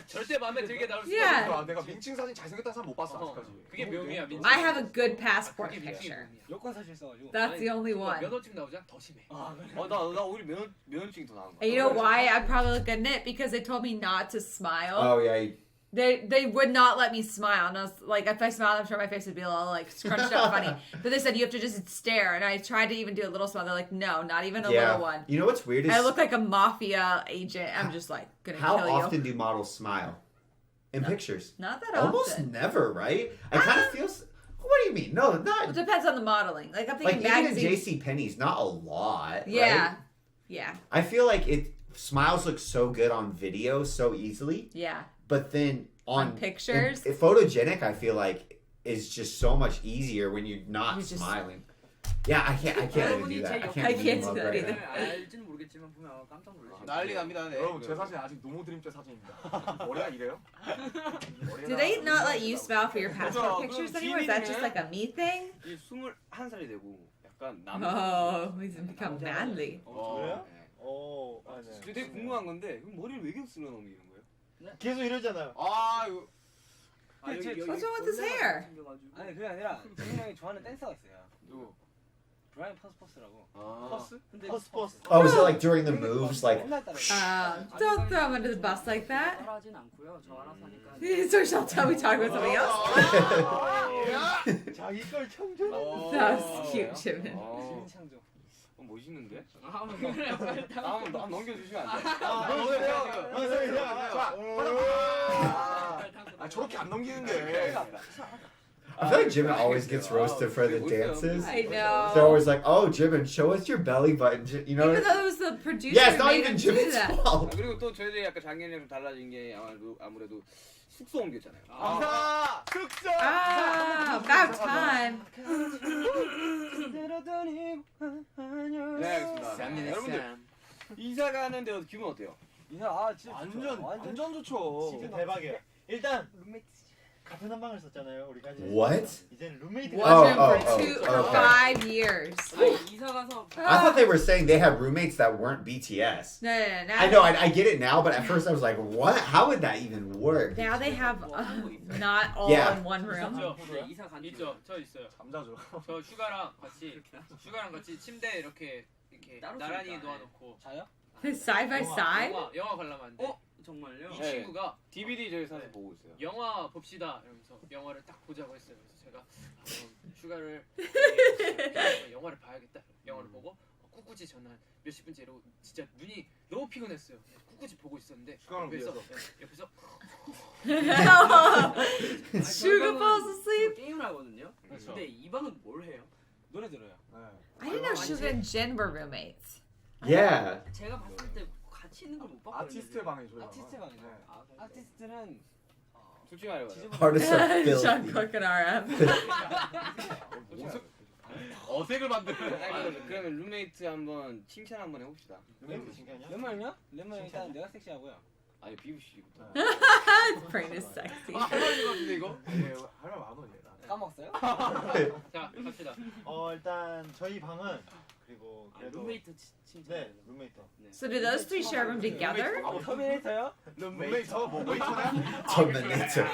절대 마음에 들게 나올 수 Yeah. 없어. 내가 민증 사진 잘생겼다는 사람 못 봤어 아직까지. 그게 묘미야. 민증. I have a good passport 그게 민증이 picture. 묘미야. 여권 사실 써가지고. That's the only one. 면허증 나오자 더 심해. 나 오히려 면허증이 더 나은 거야. And you know why I probably look good in it? Because they told me not to smile. Oh yeah. They would not let me smile, and I was like, if I smiled, I'm sure my face would be all like scrunched up funny. But they said you have to just stare, and I tried to even do a little smile. They're like, no, not even a Yeah. little one. You know what's weird is I look like a mafia agent. I'm just like gonna how kill often you. do models smile in pictures? Not that Almost often. never, right? I kind of feel. What do you mean? No, It not depends on the modeling. Like I'm like thinking even in magazines. JC Penney's, not a lot. Yeah, right? yeah, I feel like it smiles look so good on video so easily, yeah. but then On pictures? photogenic, I feel like is just so much easier when you're not You just- smiling. Yeah, I can't even do that. I can't do that either. 알지는 모르겠지만 보면 깜짝 놀라시죠. 난리 납니다. 네. 여러분 제 사진 아직 노모 드림째 사진입니다. 머리가 이래요? Do they not let you smile for your passport pictures anymore? Is that just like a me thing? 이제 21살이 되고 약간 남. Oh, he's become manly. 그래요? 네. 오, 아, 네. 근데 되게 궁금한 건데 그럼 머리를 왜 계속 쓰려 놓는 이런 거예요? 계속 이러잖아요. 아 이거 What's wrong with his hair? 아니 그게 아니라 재민 형이 좋아하는 댄서가 있어요. 누구? 브라이언 퍼스퍼스라고. 퍼스? 퍼스퍼스. Oh, is it like during the moves, like? 맨날 따라. Don't throw him under the bus like that. 따라하진 않고요. 저 알아서 하니까. So shall tell me talking about something else. 자기 걸 창조. That was cute, Jimin. 어, 창조. 멋있는데? 아, 그래요? 한번 넘겨주시면 안 돼? 아 저렇게 안 넘기는데. I feel like Jimin always gets roasted for the dances. I They're know. always like, "Oh, Jimin, show us your belly button." You know? Even though it was the producer Yeah, it's who not made even him do Jimin's that. 아, fault. 그리고 또 저희들이 약간 작년이랑 좀 달라진 게 아무래도 숙소 옮겼잖아요. 숙소. Ah, about time. 네, 알겠습니다. 여러분들 이사 가는 데 기분 어때요? 이사 아 진짜 완전 좋죠. 진짜 대박이에요. 일단 룸메이트 같은 한 방을 썼잖아요. 우리가 이제. What? 이제는 룸메이트. Wasn't Oh, for okay. 5 years. 아니, 이사 가서 I thought they were saying they had roommates that weren't BTS. No. I know, I get it now, but at first I was like, "What? How would that even work?" Now they have not all Yeah. in one room. 있죠. 네, 이사 간 있죠. 저 있어요. 잠자죠. 저 슈가랑 같이 침대 이렇게 따로 나란히 쓰니까, 놓아놓고 자요? Side by side? 영화 관람하는데 정말요? 이 네. 친구가 DVD 저희 사서 보고 있어요. 영화 봅시다 이러면서 영화를 딱 보자고 했어요. 그래서 제가 슈가를 영화를 봐야겠다. 영화를 보고 꿋꿋이 저는 몇십 분째 이러고 진짜 눈이 너무 피곤했어요. 꿋꿋이 보고 있었는데 슈가랑 옆에서 Sugar falls asleep? 게임을 하거든요. 그렇죠. 근데 이 방은 뭘 해요? 노래 들어요. I didn't know Sugar and Jin were roommates. Yeah. 제가 봤을 때 같이 있는 걸 못 봤거든요. 아티스트의 방에 줘요. 아티스트 방이죠. 아, 그래요? 아티스트는 솔직히 말해봐요. Artists are Sean filthy. Cook and RM. 어색을 만드는. 그러면 룸메이트 한번 칭찬 한번 해봅시다. 룸메이트 칭찬이요? 레몬은요? 레몬은 일단 내가 섹시하고요. 아니 비우 씨부터. Brain is sexy. 할말인 것 같은데 이거? 할말 많어 얘. 까먹었어요? 자 갑시다. 일단 저희 방은 그리고 아, 그래도 룸메이트 칭찬. 네 룸메이트. So do those three share a room together? 터미네이터요? 룸메이터 뭐 웨이터냐? Terminator.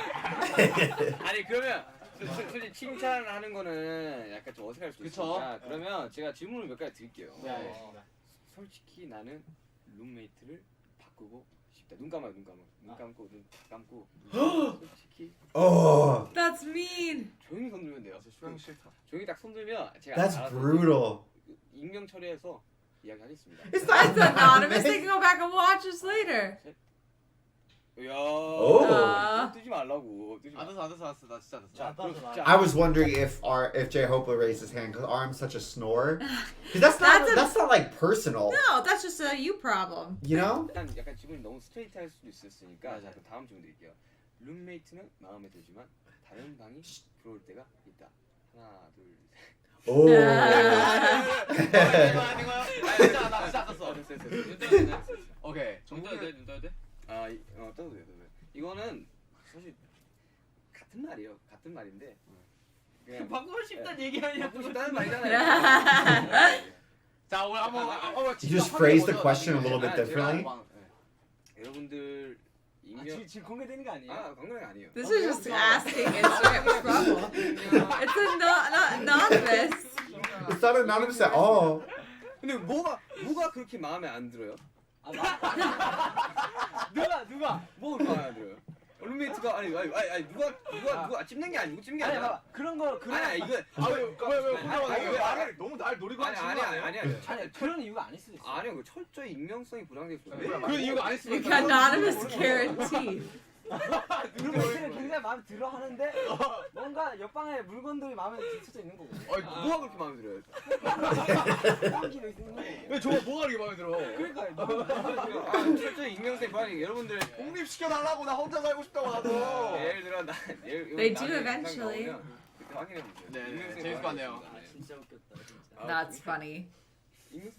아니 그러면 솔직히 칭찬하는 거는 약간 좀 어색할 수 그쵸? 있으니까 그러면 제가 질문을 몇 가지 드릴게요. 네 알겠습니다. 솔직히 나는 룸메이트를 바꾸고 싶다. 눈 감아요, 눈 감아. 눈 감고 눈 감고. 솔직히 Oh, That's mean. 조용히 손 들면 돼요. 수영 싫다. 조용히 딱 손 들면 제가 that's 알아서 brutal. 익명 처리해서 이야기하겠습니다. It's That's not anonymous. They can go back and watch us later. 야. Oh. 뜨지 말라고. 뜨지 마. 안 됐어. 나 진짜 안 됐어. I was wondering if J-Hope would raise his hand because Arm's such a snore. 'Cause that's not like personal. No, that's just a you problem. You know? 일단 약간 질문이 너무 스트레이트할 수도 있었으니까 자, 그럼 다음 질문 드릴게요. 룸메이트는 마음에 들지만 다른 방이 부러울 때가 있다. 하나, 둘, 셋. Oh. 나 진짜 안 됐어. 됐어. 오케이. 눈 떠야 돼? 눈 떠야 돼? 떠도 돼. 이거는 사실 같은 말이에요. 같은 말인데. 그냥 바꾸고 싶다는 얘기 아니야? 바꾸고 싶다는 말이잖아요. 자, 오늘 한번 You just phrase the question a little bit differently. 여러분들 익명 지금 공개되는 거 아니에요? 건강이 아니에요. This is just asking and straight up trouble. It's anonymous. It's not anonymous at all. 근데 뭐가 그렇게 마음에 안 들어요? 누가 뭐가 마음에 안 들어요? 룸메이트가 아니 누가 찝는 게 아니고 찝는 게 아니야. 봐봐 그런 아니 이거 왜 말을 너무 날 노리고 하는 질문 아니야? 아니 그런 이유가 아닐 수도 있어. 아니요 그 철저히 익명성이 보장될 수 있어요. 그런 이유가 아닐 수도 You 있어. got anonymous guarantee. 룸메이트는 굉장히 마음에 들어 하는데 뭔가 옆방에 물건들이 마음에 뒤쳐져 있는 거고. 뭐가 그렇게 마음에 들어요? 당기고 있는 거고. 왜 저거 뭐가 그렇게 마음에 들어? 그러니까 철저히 익명성이 보장이 여러분들 독립시켜 달라고 나 혼자 살고 싶다고 나도. 예를 들어 나 They do eventually. 그때 확인해 보세요. 네, 재밌을 것 같네요. 진짜 웃겼다 진짜. That's funny.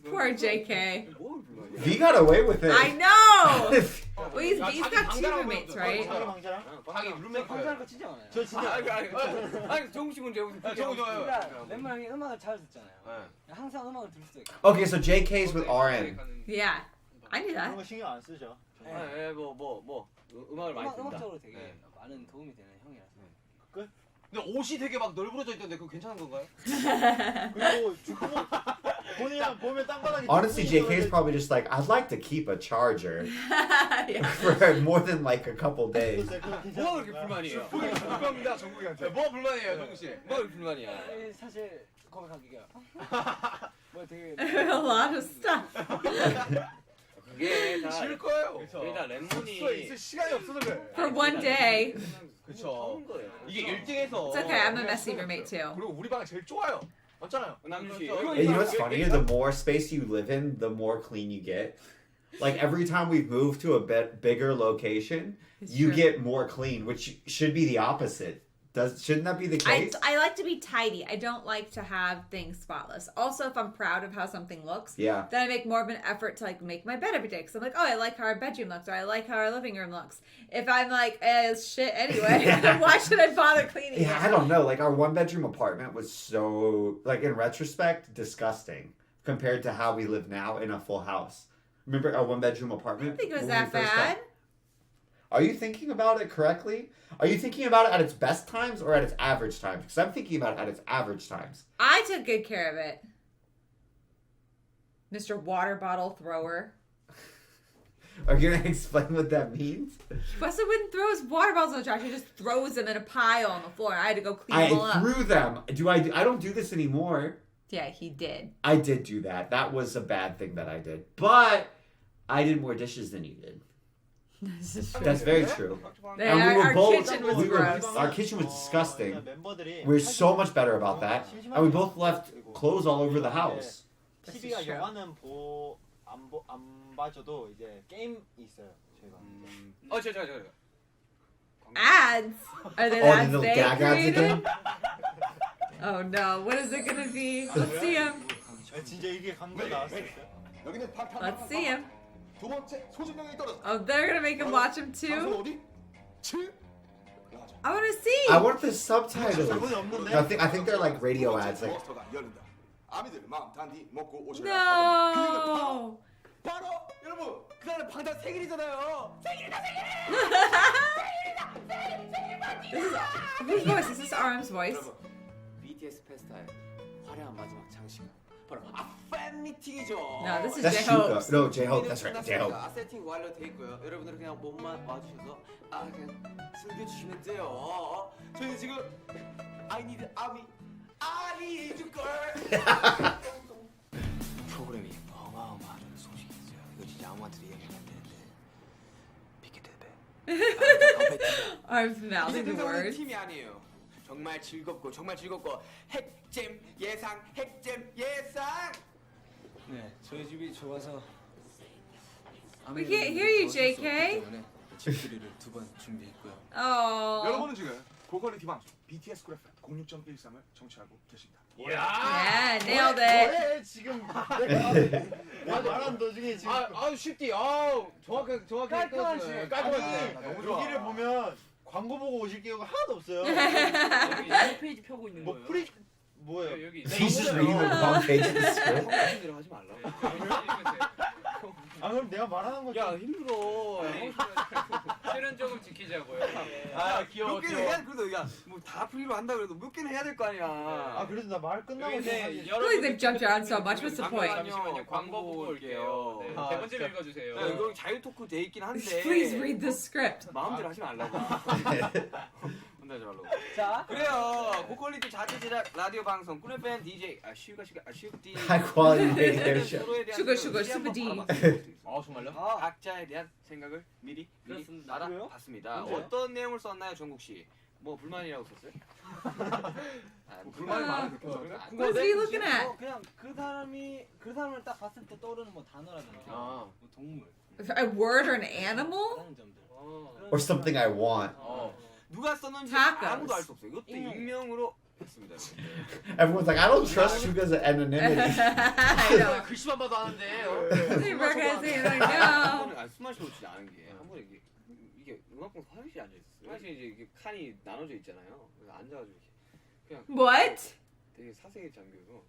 Poor JK. 뭘 불러요? V got away with it. I know. Well, he's got two roommates, right? 자기 룸메이트. 방송할 거 진짜 많아요. 저 진짜 아니 정우 씨는 제가 정우 좋아요. 그러니까 멤버 형이 음악을 잘 듣잖아요. 항상 음악을 들을 수 있고. Okay, so JK's with RM. Yeah, I knew that. 거 신경 안 쓰죠. 뭐 음악을 많이 듣는다. 음악적으로 되게 많은 도움이 되는 형이라서. 근데 옷이 되게 막 널브러져 있던데 그거 괜찮은 건가요? 그리고 주꾸모 본인은 보면 땅바닥에 Honestly, JK's probably just like, I'd like to keep a charger Yeah. for more than like a couple days. 뭐가 그렇게 불만이에요? 불만입니다 정국이한테. 뭐가 불만이에요, 정우 씨? 뭐가 그렇게 불만이야? 사실 고백하기가 뭐 되게 A lot of stuff. 그게 다 싫을 거예요. 그게 다 랩몬이 있을 시간이 없어서 그래. For one day. 그쵸. 거예요. 이게 1등에서. It's okay. I'm a messy roommate too. 그리고 우리 방이 제일 좋아요. 맞잖아요. 남준 씨. And you know what's funny? The more space you live in, the more clean you get. Like every time we've moved to a bit bigger location, It's you true. get more clean, which should be the opposite. Shouldn't that be the case? I like to be tidy. I don't like to have things spotless. Also, if I'm proud of how something looks, Yeah. then I make more of an effort to like make my bed every day. Because I'm like, oh, I like how our bedroom looks, or I like how our living room looks. If I'm like, it's shit anyway, why should I bother cleaning Yeah, it? I don't know. Like our one-bedroom apartment was so, like in retrospect, disgusting compared to how we live now in a full house. Remember our one-bedroom I apartment? don't think it was when we that first bad. got- Are you thinking about it correctly? Are you thinking about it at its best times or at its average times? Because I'm thinking about it at its average times. I took good care of it. Mr. Water Bottle Thrower. Are you gonna explain what that means? Wesley wouldn't throw his water bottles in the trash. He just throws them in a pile on the floor. I had to go clean them all I up. threw them. I don't do this anymore. Yeah, he did. I did do that. That was a bad thing that I did. But I did more dishes than you did. This is true. That's very true. Yeah, And we were our both- kitchen was we were- gross. Our kitchen was disgusting. 멤버들이 We're so much better about that. And we both left clothes all over the house. TV가 영화는 안 봐줘도 이제 게임이 있어요. 저희가. 저. Ads? Are they the Oh, ads the they gag ads created? again? Oh no, what is it gonna be? Let's see him. 진짜 이게 광고 나왔어요. 여기는 방탄. Let's see him. 두 번째 소진명이 떨어졌다. Oh, they're gonna make him watch him 방송 too? 어디? 7. I wanna see! I want the subtitles. 기분이 없는데. I think they're like radio ads. Like, 포스터가 열린다. 아미들 마음 단디 먹고 오셔라. No! 바로 여러분 그날은 방탄 생일이잖아요. Whose voice? Is this RM's voice? BTS 페스타의 화려한 마지막 장식. 바로 팬 미팅이죠. No, this is that's J-Hope. Shuka. No, J-Hope. That's right. J-Hope. 세팅 완료돼 있고요. 여러분들 그냥 몸만 와주셔서 그냥 즐겨주시면 돼요. 저희는 지금 I need army, I need you girl. 프로그램이 어마어마한 소식이 있어요. 이거 진짜 아무한테도 얘기하면 안 되는데 빅히트 배. I'm mouthing the 이제 words. 팀이 아니에요. 정말 즐겁고 핵잼 예상. 네, 저희 집이 좁아서 We can't hear you, JK. 집들이를 2번 준비했고요. Oh. 여러분은 지금 고퀄리티 방송 BTS 쿨 FM 06.13을 청취하고 계십니다. Yeah, nailed it. 왜 지금 내가 말한 도중에 지금 아주 쉽디. 아우 정확하게 깔끔하지. 깔끔하지. 너무 좋아. 여기를 보면 광고 보고 오실 기회가 하나도 없어요. 여기 홈페이지 펴고 있는 뭐 거예요. 프리 뭐예요? 여기 He's just reading the wrong page of the script. 당신들 하지 말라고. 아 그럼 내가 말하는 거 야 좀 힘들어. 실은 조금 지키자고요. 아 귀여워. 몇 개는 해야 그래도 야뭐다 프리로 한다 그래도 몇 개는 해야 될 거 아니야. 아 그래도 나 말 끝나고 좀 근데 하지. I feel like they've jumped around so much. What's the point? 잠시만요. 광고 보고 올게요. 네, 아, 대본 좀 진짜. 읽어주세요. 야, 이거 자유 토크 돼 있긴 한데. Please read the script. 마음대로 하지 말라고. 혼나지 말라고. 자, 그래요. 고퀄리티 자체 제작 라디오 방송 꿀팬 DJ 슈디. High quality radio show. 서로에 대한 슈거, 생각을 슈거, 미리 한번 슈퍼 알아봤습니다. 아 정말요? 각자에 대한 생각을 미리 그렇습니다. 알아봤습니다. 그래요? 어떤 내용을 썼나요, 정국 씨? 뭐 불만이라고 썼어요? 불만이 많은 What's he looking at? 그냥 그 사람을 딱 봤을 때 떠오르는 뭐 단어라든지 뭐 동물 A word or an animal? 그런 점들. Or something I want. 누가 썼는지 Tacos. 아무도 알 수 없어요. 이것도 익명으로 했습니다. Everyone's like, I don't trust Suga's anonymity. I know. 글씨만 봐도 아는데. They recognize it. Like, no. 숨만 쉬고 진짜 아는 게 한 번에 이게 음악방 화장실에 앉아 있었어요. 화장실 이제 이게 칸이 나눠져 있잖아요. 그래서 앉아가지고 이렇게 그냥 What? 되게 사색에 잠겨서.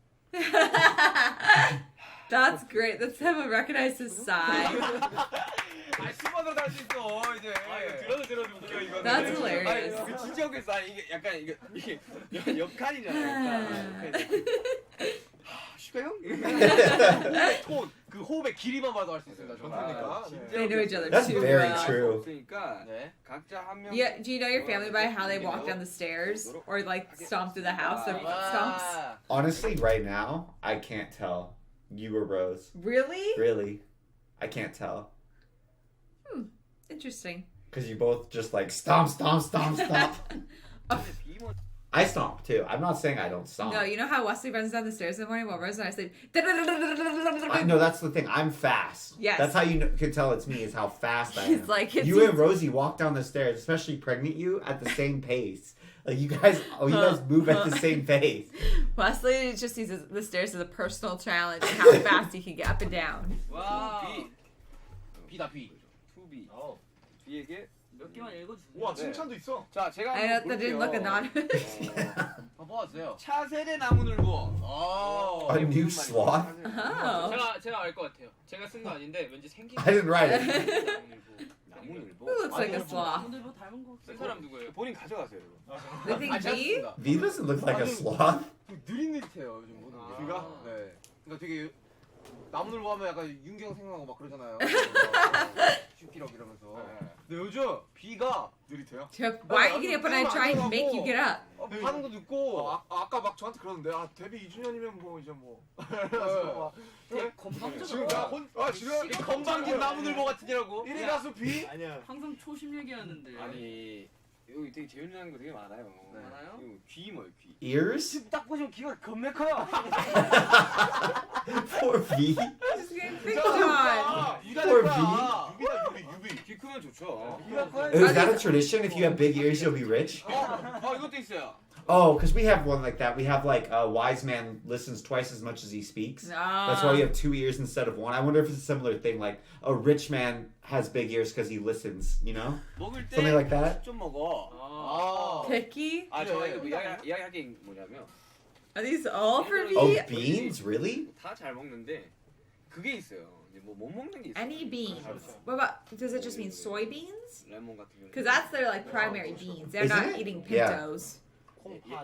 That's great. That's how I recognize his sigh. 아 숨어도 갈 수 있어 이제. 들어도 웃겨 이거. That's hilarious. 아니, 진짜 웃겼어. 아니, 이게 약간 이게 역할이잖아요. 슈가 형? 호흡의 톤, 그 호흡의 길이만 봐도 알 수 있습니다. 그러니까. They know each other That's too very well. true. 없으니까 네. 각자 한 명. Yeah, do you know your family by how they walk down the stairs or like stomp through the house or stomps? Honestly, right now, I can't tell. You or Rose. Really? Really. I can't tell. Interesting. Because you both just like stomp, stomp, stomp, stomp. I stomp too. I'm not saying I don't stomp. No, you know how Wesley runs down the stairs in the morning while Rose and I sleep? No, that's the thing. I'm fast. Yes. That's how you can tell it's me, is how fast I He's am. like, You and Rosie walk down the stairs, especially pregnant you, at the same pace. Like you guys move at the same pace. Wesley just sees the stairs as a personal challenge and how fast he can get up and down. 와. 비다 비. 투비. 비에게 몇 개만 읽어주세요. 와 칭찬도 있어. 자 제가 I 한번 know that didn't look 볼게요. anonymous. 뽑아주세요. 차세대 나무늘보. 아. A new sloth? Oh. 제가 알 것 같아요. 제가 쓴 거 아닌데 왠지 생긴. I didn't write it. 나무늘보. Who looks like a sloth? 오늘 뭐 닮은 거 쓴 사람 누구예요? 본인 가져가세요. 이거. They think V? V doesn't look like a sloth. 느릿느릿해요 요즘 보는 게. 비가? 네. 그러니까 되게 나무늘보 하면 약간 윤경 생각나고 막 그러잖아요. 슈피럭 이러면서. 근데 요즘 비가 느릿해요. Why are you getting up when I try and make you get up? 반응도 늦고. 아까 막 저한테 그러는데 데뷔 2주년이면 뭐 이제 뭐. 되게 건방져. 지금 지금 건방진 나무늘보 같으니라고. 1위 가수 비? 아니야. 항상 초심 얘기하는데. 아니 여기 되게 재밌는 거 되게 많아요. 많아요? 이거 귀 뭐예요 귀? Ears? 지금 딱 보시면 귀가 겁나 커요. Poor V. Just getting picked on. Poor V. 유비. 귀 크면 좋죠. 귀가 커요. Is that a tradition? If you have big ears, you'll be rich? 이것도 있어요. Oh, because we have one like that. We have like a wise man listens twice as much as he speaks. That's why we have 2 ears instead of 1. I wonder if it's a similar thing. Like a rich man has big ears because he listens. You know, 먹을 때 something like that. 좀 먹어. Picky? 제가 이거 이야기할 게 뭐냐면 Are these all for Oh, V? beans? Really? 다 잘 먹는데 그게 있어요. 이제 뭐 못 먹는 게 있어요. Any beans? What about, does it just mean soybeans? 레몬 같은 경우. Because that's their like primary beans. They're Isn't not it? eating Yeah. pintos.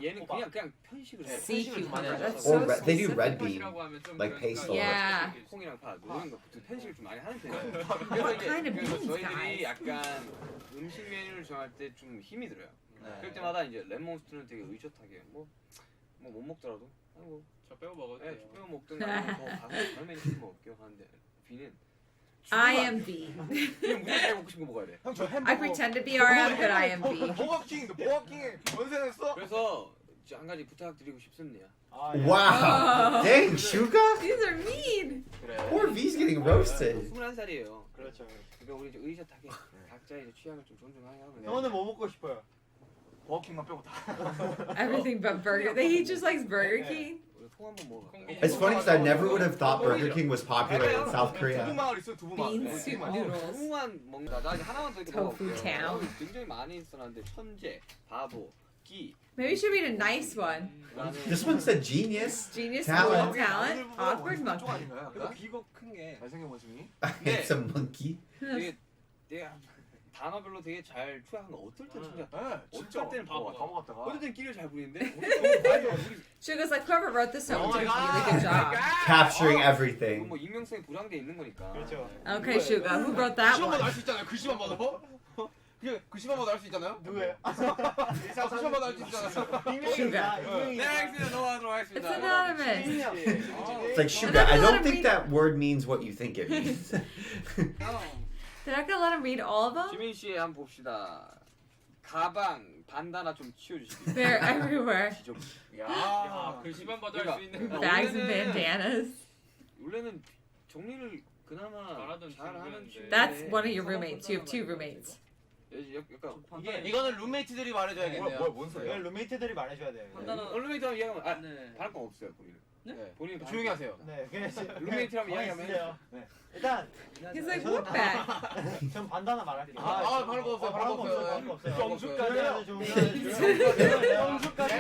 얘는 그냥 편식을 해. Sea cucumber. That's Or so they do specific. red bean. 팥이라고 하면 좀 like 그러니까 paste Yeah. 콩이랑 파 노는 거 편식을 좀 많이 하는 편이에요. What kind of 그래서 beans, guys? 저희들이 약간 음식 메뉴를 정할 때 좀 힘이 들어요. 그럴 때마다 이제 랩몬스터는 되게 의젓하게 뭐 못 먹더라도 아이고 저 빼고 먹어도 돼요. 빼고 먹든가 뭐 가서 다른 메뉴 좀 먹을게요 하는데 비는 I am B. 그럼 우리 제일 먹고 싶은 거 먹어야 돼. 형 저 햄버거. I pretend to be RM, but I am B. 버거킹, 너 버거킹에 연세했어? 그래서 한 가지 부탁드리고 싶습니다. Wow. Dang, Suga? These are mean. 그래. Poor V's getting roasted. 21살이에요. 그렇죠. 그러니까 우리 이제 의젓하게 각자의 이제 취향을 좀 존중하게 하면. 형은 뭐 먹고 싶어요? 버거킹만 빼고 다. Everything but Burger. He just likes Burger King. 우리 콩 한번 먹어. It's funny because I never would have thought Burger King was popular in South 두부 Korea. 마을 있어요, 두부 마을. Bean soup noodles. 두부만 먹는다. 나 이제 하나만 더 이렇게 Tofu 먹어볼게요. town. 굉장히 많이 써놨는데 천재, 바보, 끼. Maybe you should read a nice one. This one said genius. Genius, Talent. cool, talent, awkward 쪽 monkey. 아닌가요? 그래도 약간? 귀가 큰 게. 잘생긴 모습이. It's a monkey. 되게 단어별로 되게 잘 추하는 거. 어떨 때 진짜 네, 진짜. 어떨 때는 바보 바보 같다가. 어떨 때는 끼를 잘 부리는데. Sugar's like, whoever wrote this song did a really good job. Capturing 그건 everything. 뭐 익명성이 보장돼 있는 거니까. 그렇죠. Okay, Sugar, who wrote that 글씨만 봐도 one? 알 수 있잖아요. 글씨만 봐도. 그게 글씨만 봐도 알 수 있잖아요. 누구예요? 글씨만 봐도 알 수 있잖아요. Sugar. 네, 알겠습니다. 넘어가도록 하겠습니다. It's anonymous. It's like Suga. I don't think that word means what you think it means. They're not gonna let him read all of them? 지민 씨 한번 봅시다. 가방, 반다나 좀 치워주시기. They're everywhere. 지적. 야, 글씨만 봐도 알 수 있는 거. Bags and bandanas. 원래는 정리를 그나마 잘하던 잘 하는 친구였는데. That's one of your roommates. You have two roommates. 약간 이게 이거는 룸메이트들이 말해줘야겠네요. 뭔 이건 소리야? 룸메이트들이 말해줘야 돼요. 룸메이트랑 이야기하면 네. 다를 건 없어요 본인은. 네? 본인은 다를 조용히 건 하세요. 네, 그래서 룸메이트랑 가만히 이야기하면 있으세요. 일단 He's like, what bag? 전 반다나 말할게요. 바른 거 없어요. 바른 거 없어요. 영주까지 해야죠. 영주까지.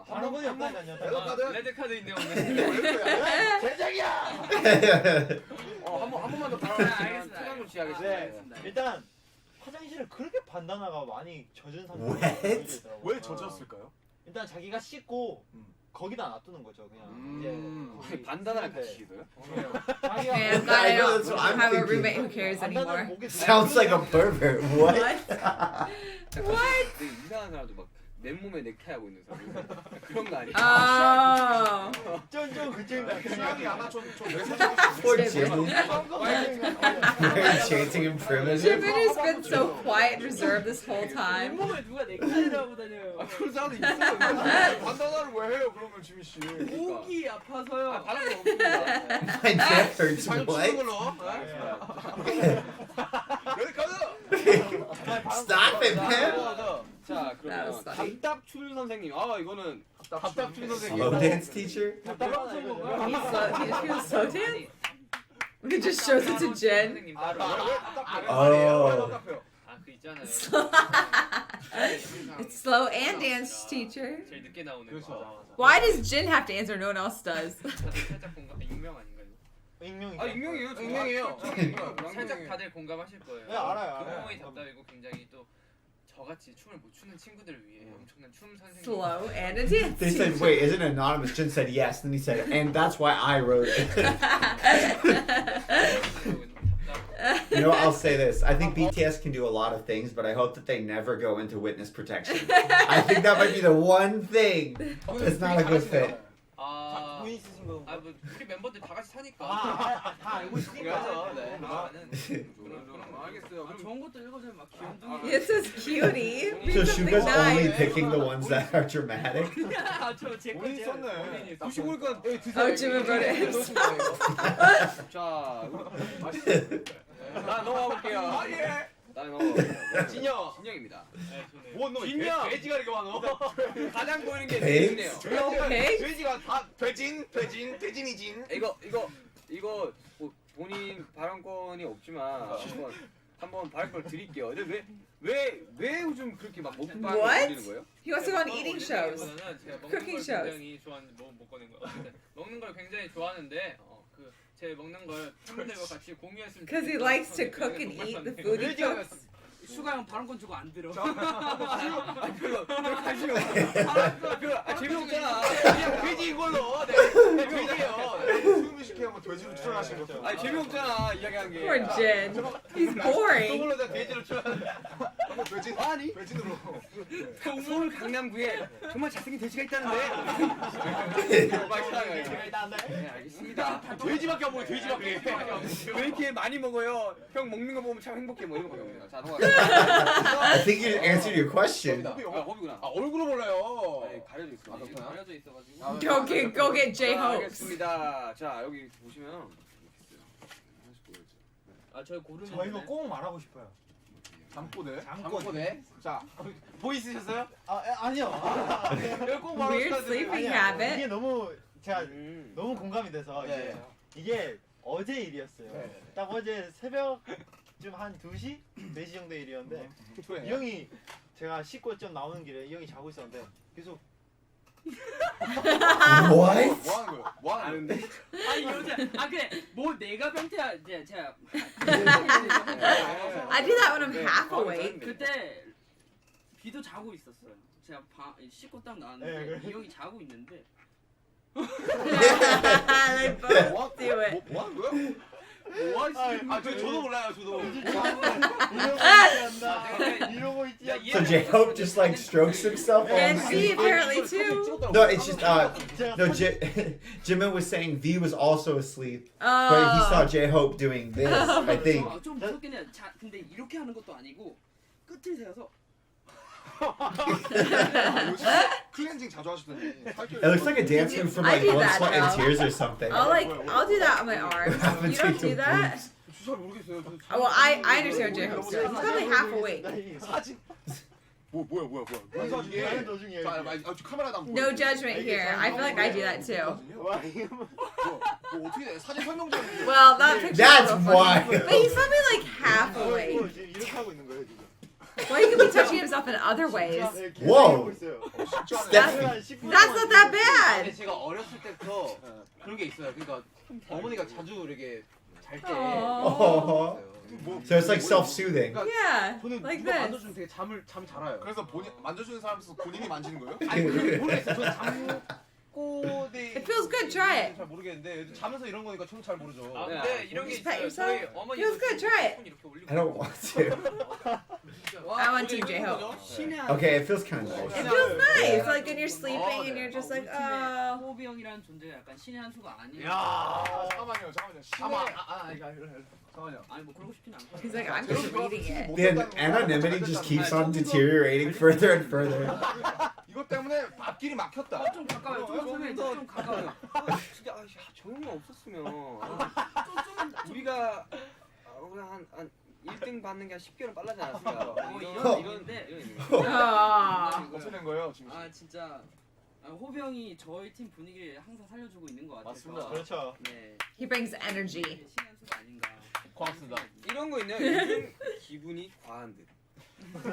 바른 거는 없다니까요. 레드 카드 있네 오늘. 한 번만 더 알겠습니다. 바라보면 걸 취하겠습니다. 네, 일단 화장실을 그렇게 반다나가 많이 젖은 상태로 What? 왜 젖었을까요? 일단 자기가 씻고 거기다 놔두는 거죠. 그냥 이제 반다나랑 같이 씻어요? 자기가 Okay, I'm glad I know, that's don't what I'm have a thinking. roommate who cares 반다나를 anymore. 목에 Sounds like a pervert. What? What? 되게 이상한 사람도 막 맨몸에 넥타이 하고 있는 사람 그런 거 아니야? Oh. 좀 그쪽 취향이 아마 좀 Poor Jimmy. They're chanting in primitive. Jimin has been so quiet and reserved this whole time. 몸에 누가 넥타이를 하고 다녀요. 그런 사람도 있어요. 반다나를 왜 해요? 그러면 지민 씨. 목이 아파서요. 다른 거 없습니다. My neck hurts. 잘 치는 What? 걸로. 레드 카드. Stop it, Pim. 자 That was 그러면 funny. 답답출 선생님. 아 이거는 답답출 선생님. Slow dance teacher. He slow dance? It just shows it to Jin. 선생님 따로. Oh. 아그 있잖아요. It's slow and dance teacher. 제일 늦게 나오는 거. Why does Jin have to answer? No one else does. 살짝 공감. 익명 아닌가요? 익명이. 아 익명이에요. 익명이에요. 살짝 다들 공감하실 거예요. 네, 알아요, 그 알아요. 부분이 답답이고 굉장히 또 저같이 춤을 못 추는 친구들을 위해 엄청난 춤 선생님. Slow and a dance They said, teacher. wait, isn't it anonymous? Jin said yes. Then he said, and that's why I wrote it. You know, I'll say this. I think BTS can do a lot of things, but I hope that they never go into witness protection. I think that might be the one thing that's not a good fit. 아, 돈 있으신 거. 뭐 우리 멤버들 다 같이 사니까. 다 알고 있으니까. 그래서 네. 나는 그런 거 알겠어요. 아, 좋은 것도 읽어줘요. 막 귀염둥이. It says cutie. So Read something Suga's only nice. picking the ones that are dramatic. 저제 본인 거죠. 썼네. 혹시 모르니까 여기 드세요. Oh, Jimin wrote it himself. 자, 나 넘어가 볼게요. 아 예. 나 넘어가. 진영. 진영입니다. 뭔 진영. 돼지가 이렇게 많어. 가장 보이는 게 Pigs? 돼지네요. Okay. 돼지가 다 돼진이진. 이거 뭐 본인 발언권이 없지만 한번 발언을 드릴게요. 근데 왜 요즘 그렇게 막 먹방을 What? 올리는 거예요? He wants to go on eating shows. 제가 먹는 Cooking 걸 shows. 굉장히 좋아하는 못 꺼낸 거. 어쨌든 먹는 걸 굉장히 좋아하는데 제 먹는 걸 팬분들과 같이 공유했으면. Because he likes to cook and eat the food he cooks. 슈가 형 발언권 주고 안 들어. 별로 관심이 없어. 재미없잖아. 그냥 돼지 이걸로. 네, 돼지예요. 수미 씨께 한번 돼지로 출연하신 거. 아니 재미없잖아 이야기한 게. Poor Jin. He's boring. 저걸로 내가 돼지로 출연. 아니 외진으로. 서울 강남구에 정말 잘생긴 돼지가 있다는데. 네, 알겠습니다. 돼지밖에 안 먹어요. 돼지밖에. 왜 이렇게 많이 먹어요? 형 먹는 거 보면 참 행복해. 뭐 이런 거. 자, 넘어가겠습니다. I think you answered your question. 허비구나. 아 얼굴을 몰라요. 네, 가려져 있어. 그렇구나. 가려져 있어가지고. Go get J-Hope. 알겠습니다. 자, 여기 보시면 아 저희 고르는. 저 이거 꼭 말하고 싶어요. 잠꼬대. 잠꼬대. 자 뭐 있으셨어요? 아니요. 여기 꼭 말하고 Weird 싶어요. sleeping 아니야. habit. 이게 너무 제가 너무 공감이 돼서 네. 이게 어제 일이었어요. 네. 딱 어제 새벽쯤 한 2시? 4시 정도 일이었는데 이 형이 제가 씻고 좀 나오는 길에 이 형이 자고 있었는데 계속 What? 뭐 하는 거예요? 뭐 하는 거예요? 아니 요즘 그래 뭐 내가 변태야 이제 제가 I do that when I'm half awake. 그때 비도 자고 있었어요. 제가 씻고 딱 나왔는데 네, 이 형이 자고 있는데 They both do it. 뭐 하는 거야? 뭐 하시는 아 저도 몰라요. 저도. 이러고 있지 않나. So J-Hope just like strokes himself And on V apparently too. No, it's just no. Jimin was saying V was also asleep, but he saw J-Hope doing this. I think. 좀 무섭긴 해요. 근데 이렇게 하는 것도 아니고 끝을 세워서 요즘 클렌징 자주 하시던데. It looks like a dance move from I like do Blood, that, Sweat, and though. Tears or something. I'll do that on my arms. You don't do that? 잘 모르겠어요. Oh, well, I understand what J-Hope's doing. He's probably half awake. 사진. 뭐야. 다른 도중에 자, 저 카메라도 한번. No judgment here. I feel like I do that too. 뭐 어떻게 돼? 사진 설명 좀 해주세요. Well, that picture That's is so funny. why. But he's probably like half awake. 지금 이렇게 하고 있는 거예요 지금. Well, he could be touching himself in other ways. Whoa. That's not that bad. 제가 어렸을 때부터 그런 게 있어요. 그러니까 어머니가 자주 이렇게 잘 때. Oh. So it's like self-soothing. Yeah, 저는 like 누가 this. 만져주면 되게 잠 잘 와요. 그래서 본인 만져주는 사람에서 본인이 만지는 거예요? 아니 모르겠어요. 저는 잠꼬대. It feels good. Try it. 잘 모르겠는데 자면서 이런 거니까 저는 잘 모르죠. 아 근데 이런 게 Just pat 있어요. yourself. 저희 어머니 Feels good. Try it. 이렇게 올리고 I don't want to. I want Team J-Hope. Okay, it feels kind of It nice. feels nice. Like when you're sleeping and you're just like, oh. 호비 형이라는 존재가 약간 신의 한 수가 아니에요. 잠깐만요. 잠깐만요. 아니 뭐 그러고 싶진 않고. He's like, I'm just reading it. The anonymity just keeps on deteriorating further and further. 이것 때문에 앞길이 막혔다. 좀 가까워요. 좀 가까워요. 진짜 저 형만 없었으면 우리가 한 1등 받는 게 한 10개월 빨라지 않았을까? 이런데 Oh. 어떻게 된 거예요, 지금? 아 진짜 호비 형이 저희 팀 분위기를 항상 살려주고 있는 것 같아서. 맞습니다. 그렇죠. 네. He brings energy. 신의 한 수가 아닌가. 고맙습니다. 이런 거 있네요. 요즘 기분이 과한 듯.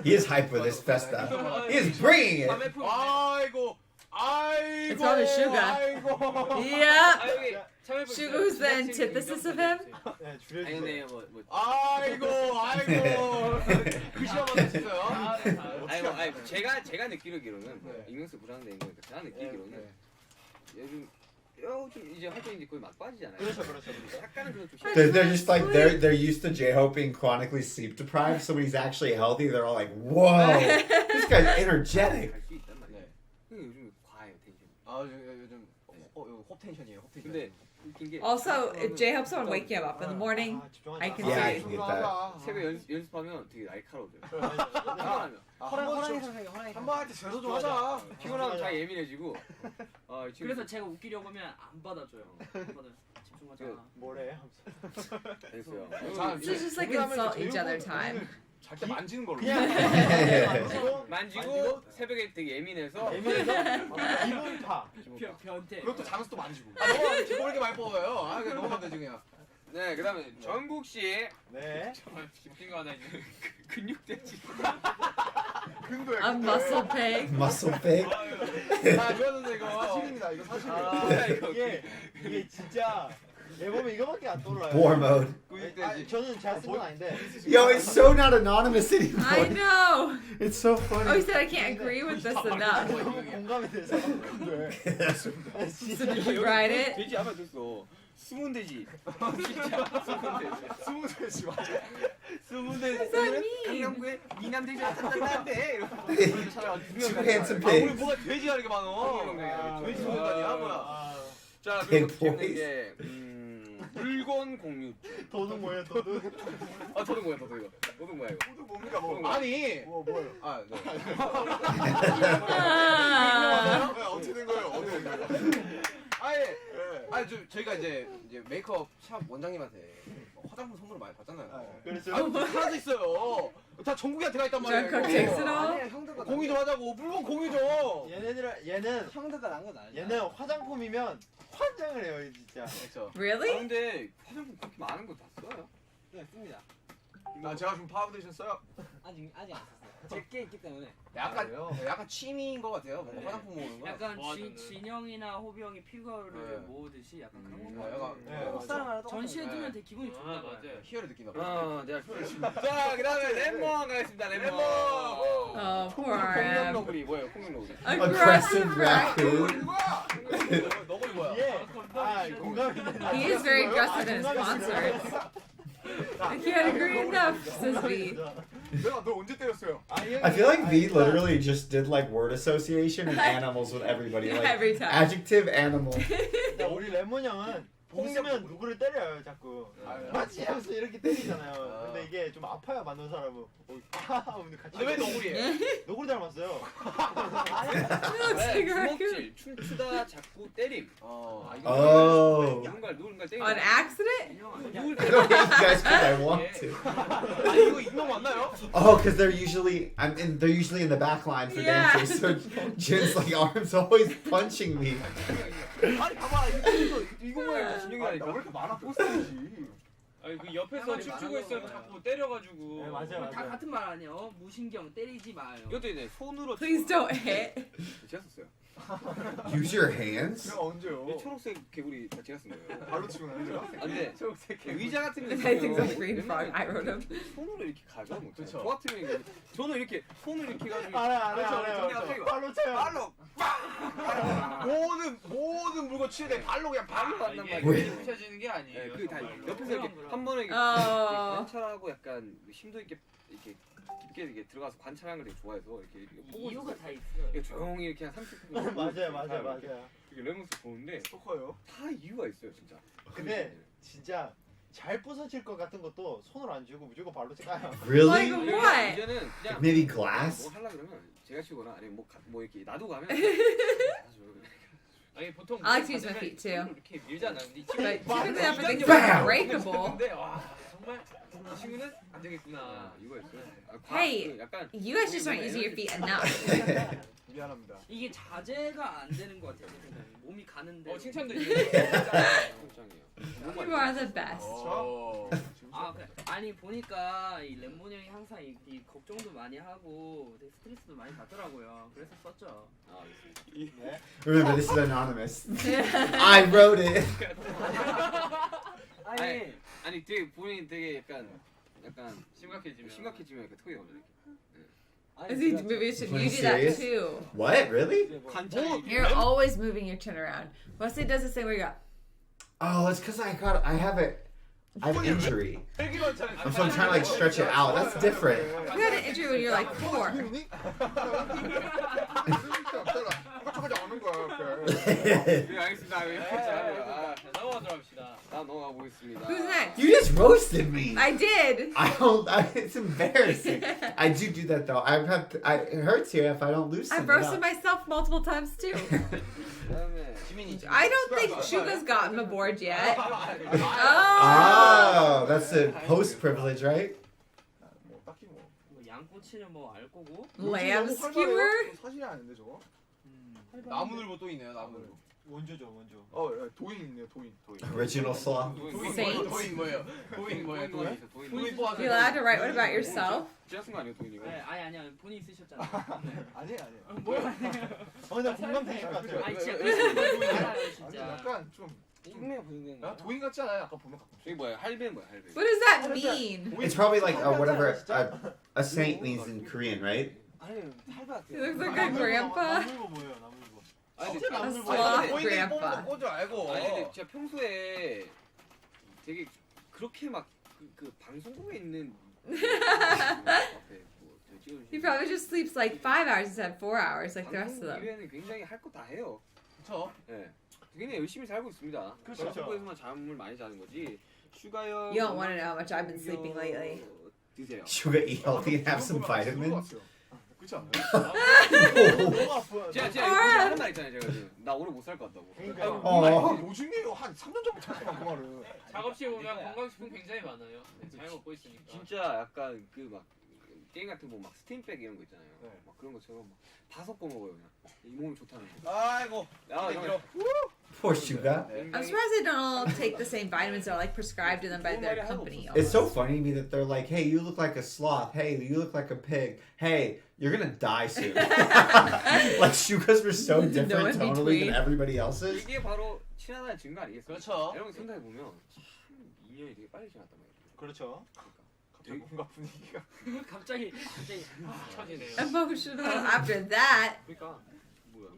He is hype with this Festa. He is bringing it. 아이고. It's all the sugar. Yep. Sugar, who's the antithesis of him? 네, 아니 줄여주세요. 근데 뭐 아이고. 글씨 한번 해주세요. 아니 제가 느끼기로는 익명성 부장된 거니까 제가 느끼기로는 요즘 이제 활동이 이제 거의 막 빠지잖아요. 그렇죠. 약간은 그런 좀 They're just like they're used to J-Hope being chronically sleep deprived. So when he's actually healthy, they're all like, "Whoa, this guy's energetic." 갈수 있단 말이에요. 근데 요즘 과해요 텐션. 요즘 홉 텐션이에요. 홉 텐션. 근데 웃긴 게 Also, if J-Hope's someone waking him up in the morning, I can Yeah, I see. can get that. 새벽 연습하면 되게 날카로워져요. 한번 할 때 제도 좀 하자. 피곤하면 다 예민해지고. 지금 그래서 제가 웃기려고 하면 안 받아줘요. 안 받아요. 집중하자. 뭐래? 됐어요. Let's just like insult each other time. 잘 때 만지는 걸로. 만지고 새벽에 되게 예민해서 기분파. 변태. 그것도 자면서 또 만지고. 너무 모르게 많이 뽑아요. 그냥 넘어가면 되지 그냥. 네, 그다음에 정국 씨. 네. 웃긴 거 하나 있는데 근육돼지. 근도에. A muscle pig. Muscle pig. 좋았는데 이거 사실입니다. 이거 사실이에요. 이게 진짜 앨범에 이거밖에 안 떠올라요. War mode. 저는 제가 쓴 건 아닌데. Yo, it's so not anonymous I anymore. know. It's so Oh, he funny. said I can't agree with this enough. 너무 공감이 돼서. So did you write it? 돼지 하면 됐어. 숨은 돼지. 진짜 숨은 돼지. 스무 돼지 맞아. 숨은 돼지. What's that 오늘은 mean? 강남구의 미남 돼지가 탄탄한데. Two handsome 아, 우리 pigs. 뭐가 돼지가 이렇게 많어. 돼지 소년단이야 뭐야. 자 Big 그리고 boys. 재밌는 게 물건 공유. 도둑 뭐예요 도둑? 아 도둑 뭐야 도둑 이거. 도둑 뭐야 이거. 모두 뭡니까 뭐. 도둑 아니. 뭐예요? 아 네. 아. 어떻게 된 거예요? 어떻게 된 거예요? 아예. 아니 저희가 이제 메이크업 샵 원장님한테 화장품 선물을 많이 받잖아요. 그렇죠. 아유 하나도 있어요. 다 전국에 들어가 있단 말이에요. 저 이거. 텍스로. 아니야 형들과 공유 좀 하자고. 물건 공유 좀. 얘는 형들과 난건 아니야. 얘는 화장품이면 환장을 해요 진짜. 그렇죠. Really? 근데 화장품 그렇게 많은 거 다 써요? 네 씁니다. 나 제가 좀 파운데이션 써요. 아직 안 썼어요. 제게 있기 때문에. 약간 취미인 것 같아요. 뭔가 화장품 모으는 거. 약간 와, 저는- 진영이나 호비 형이 피규어를 네. 모으듯이 약간 그런 거. 약간 네, 옷사람 하나 전시해 두면 네. 되게 기분이 아 좋나 봐요. 맞아요. 희열을 느끼나 봐. 내가 효를. 자 그다음에 레몬 가겠습니다. 레몬. Oh, poor 폭력 Ab. 너구리 뭐예요? 폭력 너구리. Aggressive raccoon. 너구리 뭐야? 예. 공감이 되네. He is very aggressive in his concerts. I can't agree enough, says V. 내가 너 언제 때렸어요? I feel like V literally just did like word association and animals with everybody. Like Every time. adjective animal. 우리 레몬 형은 웃으면 누구를 때려요 자꾸. 맞지 하면서 이렇게 때리잖아요. 근데 이게 좀 아파요 만든 사람은. 오늘 같이. 근데 왜 너구리예요? 너구리 닮았어요. He looks like a raccoon. 주먹질, 춤추다, 자꾸 때림. Oh. 누군가 때림. On accident? I don't hate you guys because I want to. 아니 이거 인형 맞나요? Oh, because they're usually they're usually in the back line for Yeah. dancers. So Jin's like arms always punching me. 아니 봐봐 이거 뭐야 왜 진영이라니까. 이렇게 많아 포스터지? 아니 그 옆에서 춤추고 있으면 자꾸 때려가지고. 네, 맞아요. 다 같은 말 아니야. 무신경 때리지 마요. 이것도 이제 손으로. Please don't hit. 제가 썼어요. Use your hands. 내가 언제요? 이 초록색 개구리 다 제가 쓴 거예요. 발로 치고 나요? 안돼. 의자 같은 거. I think that's green frog. I wrote him. 손으로 이렇게 가져 못. 그쵸. 저 같으면 이거 저는 이렇게 손을 이렇게 해가지고. 알아요. 발로 쳐요. 발로. 모든 물건 치울 때 발로 그냥 발로 간단 이게 말이에요. 부셔지는 게 아니에요. 그다 옆에서 이렇게 한 번에 이렇게 관찰하고 약간 심도 있게 이렇게 깊게 이렇게 들어가서 관찰하는 걸 되게 좋아해서 이렇게 보고 이유가 있어요. 다 있어요. 이렇게 조용히 이렇게 한 30분 맞아요. 이렇게 레몬스 보는데 스토커요? 다 이유가 있어요 진짜. 근데 진짜 잘 부서질 것 같은 것도 손으로 안 쥐고 무조건 발로 쳐요. Really? Like what? 이제는 그냥 Maybe glass? 뭐 하려 그러면 제가 치거나 아니면 뭐 이렇게 놔두고 가면 아니 보통 I like to use my feet too. 손으로 이렇게 밀잖아요. 근데 이 친구 But typically I think it's Bam! breakable. 근데 와 정말 이 친구는 안 되겠구나. 이거 있어요. Hey. 약간 You guys just aren't using your feet enough. 미안합니다. 이게 자제가 안 되는 것 같아요. 제 생각에. 몸이 가는데. 칭찬도 있는 짱이에요. You are the best. 아니 보니까 이 lemon 형이 항상 이 걱정도 많이 하고 되게 스트레스도 많이 받더라고요. 그래서 썼죠. Remember, this is anonymous. I wrote it. 아니 되게 본인 되게 약간 심각해지면 심각해지면 이렇게 턱이 오는 Is he maybe you should Being you do that serious? too? What? Really? You're always moving your chin around. Wesley does this thing where you go. Oh, it's because I have an injury. So I'm trying to like stretch it out. That's different. You had an injury when you're like 4. 네 알겠습니다. 넘어가도록 합시다. 다음 넘어가 보겠습니다. Who's next? You just roasted me. I did. It's embarrassing. I do that though. It hurts here if I don't loosen I've it roasted up. myself multiple times too. 그다음에 I don't think Shuga's gotten a board yet. Oh, that's a post privilege, right? 뭐 딱히 뭐. 양꼬치는 뭐 알 거고. Lamb skewer? 사실이 아닌데 저거? 나무늘보 또 있네요. 나무늘보. 원조. 도인 있네요. 도인. Original slaw. Saint. 도인 뭐예요? 도인 You allowed to write what about yourself? 제가 쓴거 아니에요 도인 이거? 네, 아니야 본인이 쓰셨잖아요. 네. 아니에요. 뭐야? 나 공감 되실 것 같아요. 아니 진짜 알아요 아니 진짜. 약간 좀. 분명 보이는 나 도인 같지 않아요? 아까 보면 가끔. 저기 뭐야? 할배는 뭐야? 할배. What does that mean? It's probably like whatever a saint means in Korean, right? 아니 할배 He 같아요. looks like a grandpa. 나물고 뭐예요? 나물고. 진짜 A 남들 sloth 보이는 grandpa. 꽂을 알고. 아니 근데 제가 평소에 되게 그렇게 막 그 방송국에 있는 He probably just sleeps like 5 hours instead of 4 hours like the rest of 방송국 them. 이외에는 굉장히 할 거 다 해요. 그렇죠. 네. 굉장히 열심히 살고 있습니다. 그렇죠. 방송국에서만 잠을 많이 자는 거지. 슈가요. You don't want to know how much I've been sleeping lately. 드세요. Sugar, eat healthy and have some vitamins. 그렇지 않아요? 너무 아파요. 제가 하는 말 있잖아요. 제가 지금. 나 오래 못 살 것 같다고. 그러니까. 요즘에 한 3년 전부터 했구만 그 말을. 작업실 보면 건강식품 굉장히 많아요. 네, 잘 먹고 있으니까. 진짜 약간 그 막 게임 같은 거 막 스팀백 이런 거 있잖아요. 네. 막 그런 것처럼 막 다 섞어 먹어요 그냥. 이 몸에 좋다는 거. 아이고. 형. Poor Sugar. I'm surprised they don't all take the same vitamins that are like prescribed to them by their company. It's so funny to me that they're like, hey, you look like a sloth. Hey, you look like a pig. Hey, you're gonna die soon. Like Sugar's were so different No in tonally between. than everybody else's. 이게 바로 친하다는 증거 아니겠어요? 그렇죠. 이런 거 생각해 보면 참 2년이 되게 빨리 지났단 말이에요. 그렇죠. 갑자기 뭔가 분위기가. 갑자기 쳐지네요. Emotional after that. 그러니까 뭐야?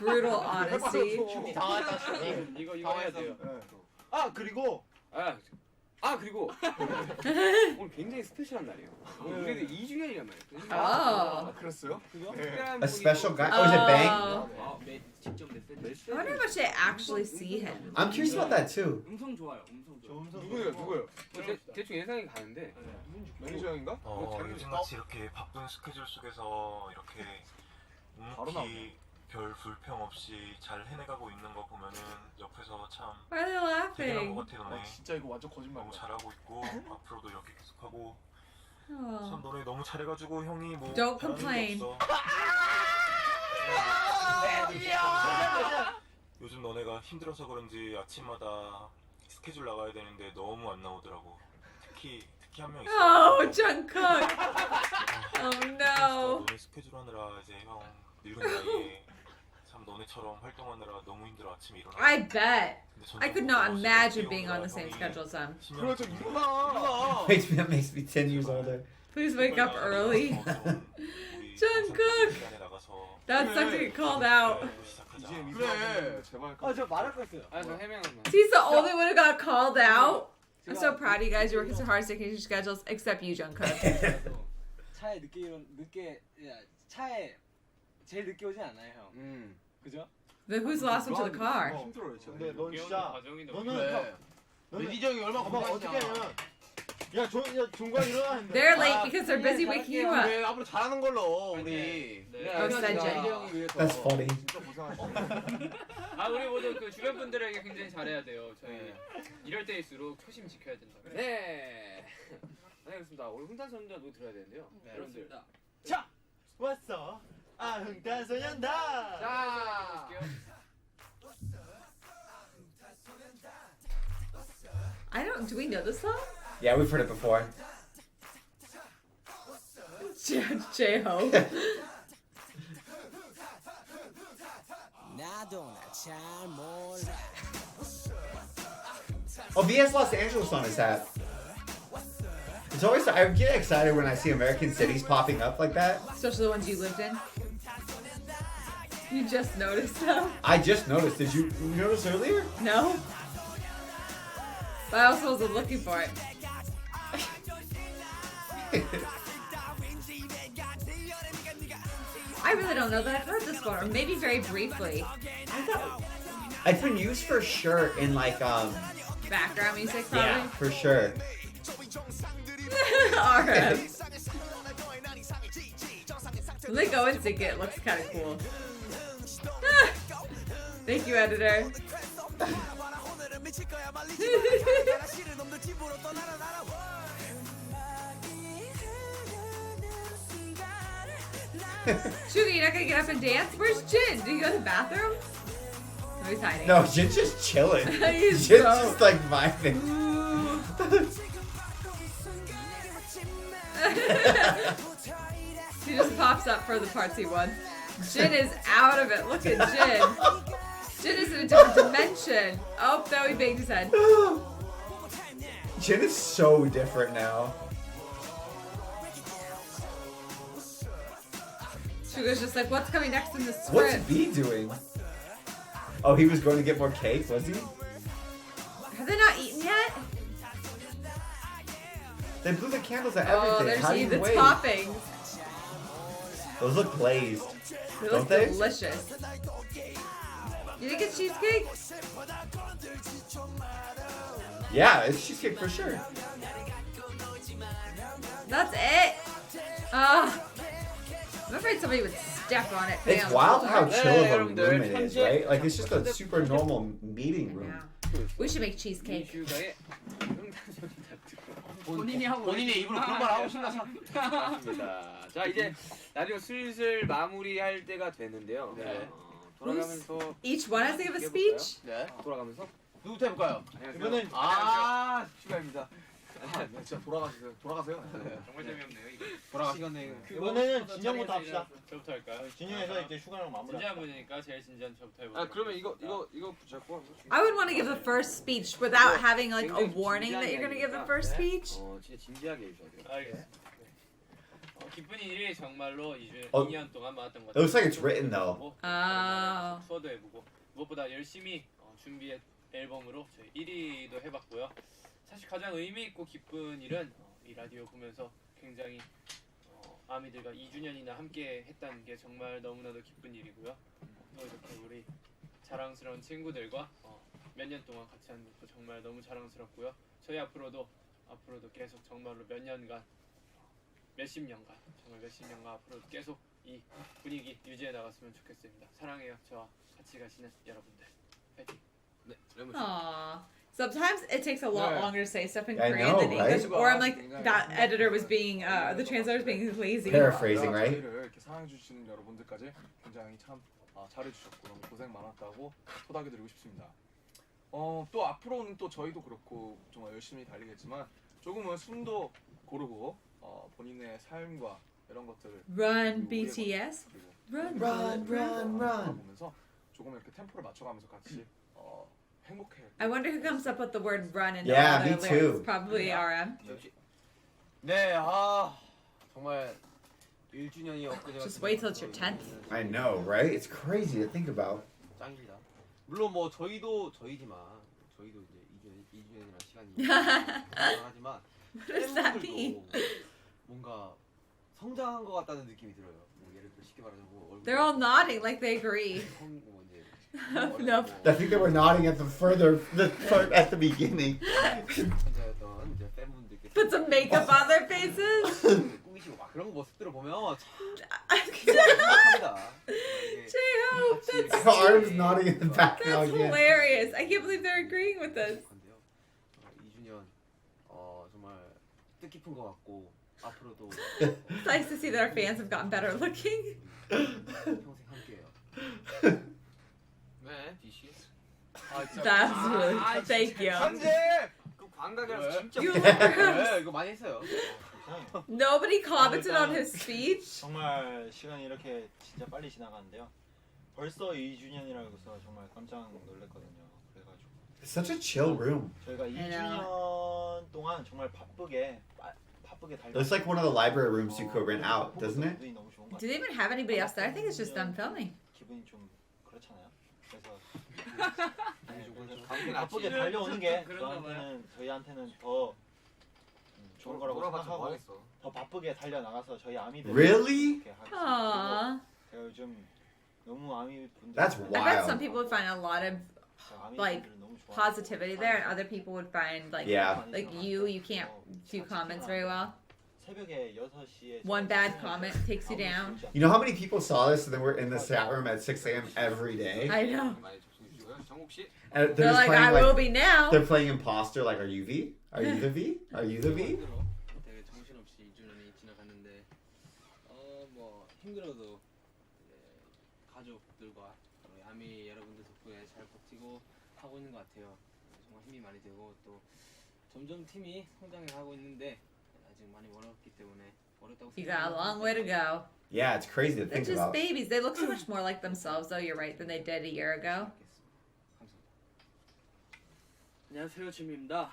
Brutal honesty. 슈티 당했다 슈티. 이거 해야 돼요. 아 그리고 그리고 오늘 굉장히 스페셜한 날이에요. 오늘 우리들 2주년이란 말이에요. Oh. 그랬어요? A special guy. Oh, is it Bang? 직접 냈을 때 I wonder how much they actually see him. I'm curious about that too. 음성 좋아요. 음성 좋아. 누구예요? 대충 예상이 가는데 매니저 형인가? 요즘같이 이렇게 바쁜 스케줄 속에서 이렇게 바로 묵묵히 별 불평 없이 잘 해내가고 있는 거 보면은 옆에서 참 Why are they 대단한 laughing? 것 같아 너네. 진짜 이거 완전 거짓말. 너무 잘하고 있고 앞으로도 이렇게 계속하고 참 Oh. 너네 너무 잘해가지고 형이 뭐 Don't 잘하는 게 complain. 없어. 요즘 너네가 힘들어서 그런지 아침마다 스케줄 나가야 되는데 너무 안 나오더라고. 특히 한 명 있어. Oh, Jungkook. Oh 진짜 no. 너네 스케줄 하느라 이제 형 늙은 나이에 참 너네처럼 활동하느라 너무 힘들어 아침에 일어나. I bet. 근데 I could not imagine being on the same schedule as them. 그래 좀 일어나. Makes me 10 years older. Please wake up early. Jungkook. That sucks to get called out. 그래 제발. 저 말할 거 있어요. 저 해명은 He's the only one who got called out. I'm so proud of you guys. You're working so hard sticking to your schedules, except you, Jungkook. 차에 늦게 차에 제일 늦게 오진 않아요, 형. 그죠? Then who's the last one to the car? 힘들어요 진짜. 근데 넌 진짜 과정이 너는 그래. 매니저 형이 얼마나 봐봐 어떻게 하냐면 야 종관 일어나는데 They're late because they're busy waking you up. 그래 앞으로 잘하는 걸로 우리. Oh, Sanjay. That's funny. 진짜 고생하셨어. 우리 모두 그 주변 분들에게 굉장히 잘해야 돼요. 저희 이럴 때일수록 초심 지켜야 된다. 네. 알겠습니다. 오늘 흥탄소년단 노래 들어야 되는데요. 여러분들. 자 왔어 흥탄소년단. 자. I don't. Do we know this song? Yeah, we've heard it before. J-Ho. Oh, BS Los Angeles on his hat. It's always, I get excited when I see American cities popping up like that. Especially the ones you lived in. You just noticed them? I just noticed. Did you notice earlier? No. But I also wasn't looking for it. I really don't know that I've heard this one, or maybe very briefly. It's been used for sure in like Background music, probably. yeah, for sure. Alright. When they go and sing it looks kind of cool. Thank you, editor. Sugar, you're not gonna get up and dance? Where's Jin? Did he go to the bathroom? Oh, he's hiding. No, Jin's just chilling. He's Jin's so- just like vibing. He just pops up for the parts he wants. Jin is out of it. Look at Jin. Jin is in a different dimension. Oh, no, he banged his head. Jin is so different now. Sugar's just like, what's coming next in the What's script? B doing? Oh, he was going to get more cake, was he? Have they not eaten yet? They blew the candles at Oh, everything. there's How do you the wait? toppings. Those look glazed. They Don't look they? delicious. You think it's cheesecake? Yeah, it's cheesecake for sure. That's it. I'm afraid somebody would step on it. It's Damn. wild how Yeah, chill of a 여러분들, room it is, 현재 right? Like it's just a super normal meeting room. Yeah. We should make cheesecake. 슈가의 흥단소리 다 듣고 본인이 하고 본인이 입으로 그런 말 하고 신나서. 맞습니다. 자 이제 라디오 슬슬 마무리할 때가 됐는데요. 네. 돌아가면서 Each one has to give a speech? 네. 돌아가면서 누구부터 해볼까요? 이번엔 슈가입니다. 네, 진짜 돌아가세요. 돌아가세요. 정말 재미없네요 이거. 돌아가시겠네. 이번에는 진영부터 합시다. 저부터 할까요? 진영에서 이제 슈가랑 마무리. 진지한 분이니까 제일 진지한 저부터 해볼게요. 아 그러면 이거 붙잡고 I would want to give the first speech without having like a warning that you're going to give the first speech. 진짜 진지하게 해주셔야 돼요. 알겠습니다. 기쁜 일이 정말로 2년 동안 많았던 것 It looks like it's 같아요. written though. 투어도 해보고 무엇보다 열심히 준비한 앨범으로 저희 1위도 해봤고요. 사실 가장 의미 있고 기쁜 일은 이 라디오 보면서 굉장히 아미들과 2주년이나 함께 했다는 게 정말 너무나도 기쁜 일이고요. 또 이렇게 우리 자랑스러운 친구들과 몇 년 동안 같이 하는 것도 정말 너무 자랑스럽고요. 저희 앞으로도 계속 정말로 몇 년간 몇십 년간 앞으로 계속 이 분위기 유지해 나갔으면 좋겠습니다. 사랑해요. 저와 같이 가시는 여러분들. 파이팅. 네, 레몬 씨. Aww. Sometimes it takes a lot longer to say stuff in I Korean know, than English, right? or I'm like that editor was being, the translator was being lazy. Paraphrasing, right? 저희를 이렇게 사랑해 주시는 여러분들까지 굉장히 참 잘해주셨고 너무 고생 많았다고 토닥여드리고 싶습니다. 또 앞으로는 또 저희도 그렇고 정말 열심히 달리겠지만 조금은 숨도 고르고 본인의 삶과 이런 것들을 Run, BTS. Run, 보면서 조금 이렇게 템포를 맞춰가면서 같이 행복해. I wonder who comes up with the word run in Yeah, all me their too. lyrics. Probably RM. 네, 정말 1주년이 엊그제 Just wait till it's your 10th. I know, right? It's crazy to think about. 짱이다. 물론 뭐 저희지만 저희도 이제 2주년이라는 시간이 하지만 What does that mean? 뭔가 성장한 것 같다는 느낌이 들어요. 뭐 예를 들어 쉽게 말하자면 They're all nodding like they agree. No. I think they were nodding at at the beginning. 혼자였던 이제 팬분들께 Put some makeup on their faces. 꾸미시고 막 그런 모습들을 보면 참 J-Hope, that's Arm's nodding in the back now That's again. hilarious. I can't believe they're agreeing with us. 2주년 정말 뜻깊은 것 같고 앞으로도 It's nice to see that our fans have gotten better looking. 평생 함께해요. 네, BTS. That's really thank you. 그 광각이라서 진짜 You 네, 이거 많이 했어요. Nobody commented on his speech. 정말 시간이 이렇게 진짜 빨리 지나가는데요. 벌써 2주년이라고 해서 정말 깜짝 놀랐거든요. 그래가지고 It's such a chill room. 저희가 2주년 동안 정말 바쁘게 달려. It's like one of the library rooms you could rent out, doesn't it? 너무 좋은 것 Do they even have anybody else there? I think it's just them filming. 기분이 좀 그렇잖아요. 그래서 바쁘게 달려오는 게 저희한테는 더 좋은 거라고 생각하고 더 바쁘게 달려 나가서 저희 아미들 Really? Aww. 제가 요즘 너무 아미 분들 That's I bet some wild. people would find a lot of like positivity there, and other people would find like Yeah. like you can't do comments very well. 새벽에 6시에 One bad comment takes you down. You know how many people saw this and then we're in the chat room at 6 a.m. every day? I know. 많이 접속해 주시고요. 정국 씨. And They're they're just like, I playing will like be now. they're playing imposter. Like, are you V? Are you the V? Are you the V? 되게 정신없이 2주년이 지나갔는데 뭐 힘들어도 가족들과 아미 여러분들 덕분에 잘 버티고 하고 있는 것 같아요. 정말 힘이 많이 되고 또 점점 팀이 성장해 가고 있는데 아직 많이 멀었기 때문에 어렵다고 You got a long way to go. Yeah, it's crazy to They're think just about. babies. They look so much more like themselves, though. You're right than they did a year ago. 안녕하세요, 준입니다.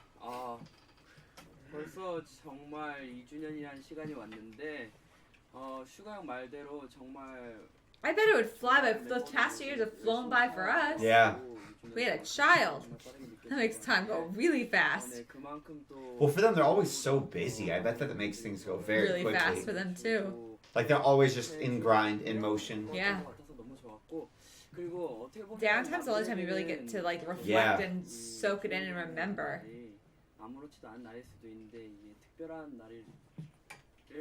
벌써 정말 2주년이라는 시간이 왔는데 슈가 형 말대로 정말 I bet it would fly by. The past 2 years have flown by for us. Yeah. We had a child. That makes time go really fast. 네, 그만큼 또 Well, for them, they're always so busy. I bet that makes things go very Really quickly. fast for them too. Like they're always just in grind, in motion. Yeah. 너무 좋았고 그리고 어떻게 보면 Downtime's the only time you really get to like reflect Yeah. and soak it in and remember. 아무렇지도 않은 날일 수도 있는데 이게 특별한 날을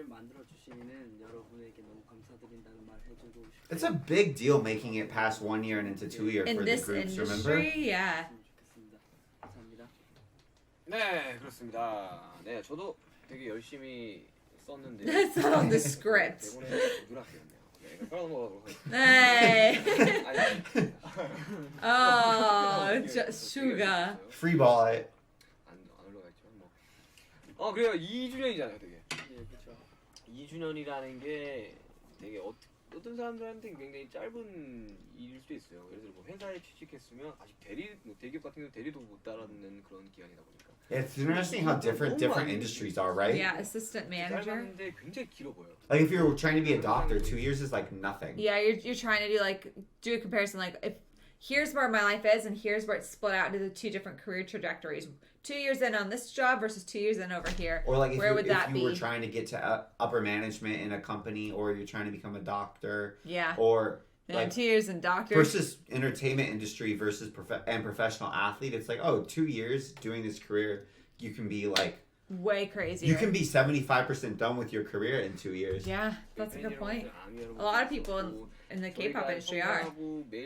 만들어 주시는 여러분에게 너무 감사드린다는 말 해주고 싶어요. It's a big deal making it past 1 year and into 2 year In for the this groups, industry, remember? yeah. 좋겠습니다. 감사합니다. 네, 그렇습니다. 네, 저도 되게 열심히 썼는데 That's not on the script. 대본에 누락되었네요. 네, 이거 깔아넘어가도록 하겠습니다. Hey. 아니, Oh, just sugar. Free ball it. 안 올라가 있지만 뭐. 그래요. 2주년이잖아요, 되게. 네, 그렇죠. 2주년이라는 게 되게 어떤 사람들한테 굉장히 짧은 일일 수도 있어요. 예를 들어 뭐 회사에 취직했으면 아직 대기업 같은 경우 대리도 못 달았는 그런 기간이다 보니까. Yeah, it's interesting how different industries are, right? Yeah, assistant manager. 짧았는데 굉장히 길어 보여요. Like if you're trying to be a doctor, 2 years is like nothing. Yeah, you're trying to do a comparison. Like, if here's where my life is, and here's where it's split out into the two different career trajectories. 2 years in on this job versus 2 years in over here. Or like if where you, would if that you be? were trying to get to upper management in a company, or you're trying to become a doctor, Yeah. or And like 2 years in doctor. versus entertainment industry versus professional athlete. It's like, oh, 2 years doing this career, you can be like way crazier. you can be 75% done with your career in 2 years. Yeah, that's a good point. A lot of people in the K-pop industry are.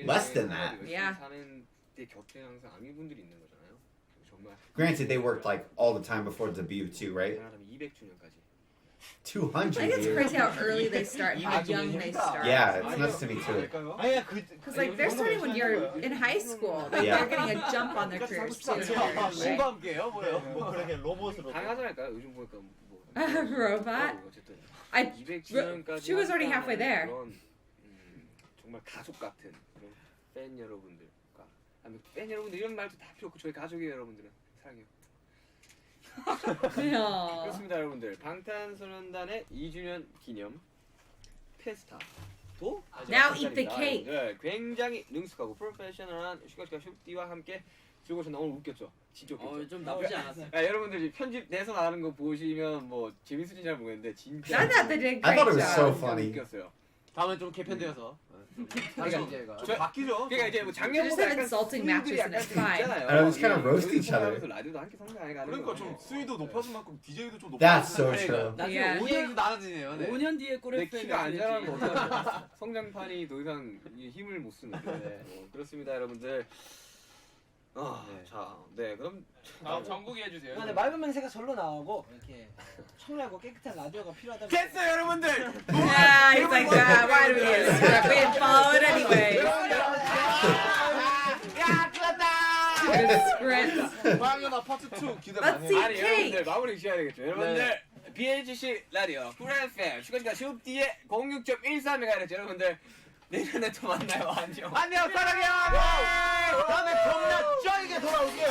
Less than that. Yeah. 사는 데 곁에 항상 아미분들이 있는 거잖아요. 정말 Granted, they worked like all the time before debut too, right? 잘하면 200주년까지. 200 I think it's years. crazy how early they start and how young they start. Yeah, it's nuts to me too. 아니야 그 Because like they're starting when you're in high school. Like Yeah. they're getting a jump on their careers too. 신과 함께요 뭐요? 뭐 그렇게 로봇으로. 당연하잖아요. 요즘 보니까 뭐 Robot. 어쨌든 I 200주년까지 she was already halfway there. 그런 정말 가족 같은 그런 팬 여러분들과 아니 팬 여러분들 이런 말도 다 필요 없고 저희 가족이에요 여러분들은 사랑해요. Yeah. 그렇습니다 여러분들 방탄소년단의 2주년 기념 페스타도 아직 Now 앞선 eat the 자리입니다. cake. 네, 굉장히 능숙하고 프로페셔널한 슈가슈가 슈띠와 함께 즐거우셨나 오늘 웃겼죠? 진짜 웃겼죠? 좀 나쁘지 않았어요. 여러분들이 편집 내서 나가는 거 보시면 뭐 재밌을지 잘 모르겠는데 진짜 I thought they did I great thought it was so job. funny. 웃겼어요. 다음에 좀 개편되어서 그러니까 이제가 저 바뀌죠. 그러니까 이제 뭐 작년보다 Just have 약간 insulting 스윙들이 matches and 약간 it's 좀 fine. 있잖아요. And it's kind of roast each other. 라디오도 함께 성장해 가는 그러니까 좀 거예요. 수위도 높아진 만큼 DJ도 좀 높아진 That's so 거예요. true. 나중에 Yeah. 5년 나아지네요. 네. 5년 뒤에 내 꼴에 키가 안 자라는 거 어떡하죠? 성장판이 더 이상 힘을 못 쓰는데 그렇습니다 여러분들. 자, 네 그럼 다음 정국이 해주세요. 근데 맑은 맹세가 절로 나오고 이렇게 청량하고 깨끗한 라디오가 필요하다. 됐어요 여러분들. Yeah, he's like, why do we need a script? We didn't follow it anyway. Good script. 방연 아파트 2 기대 Let's 많이 see 해요. 아니 cake. 여러분들 마무리 지어야 되겠죠. 여러분들 BHC 라디오 쿨FM 슈가슈가 슈띠의 06.14MHz 여러분들 내년에 또 만나요. 안녕 사랑해요. 다음에 겁나 쩌이게 돌아올게요.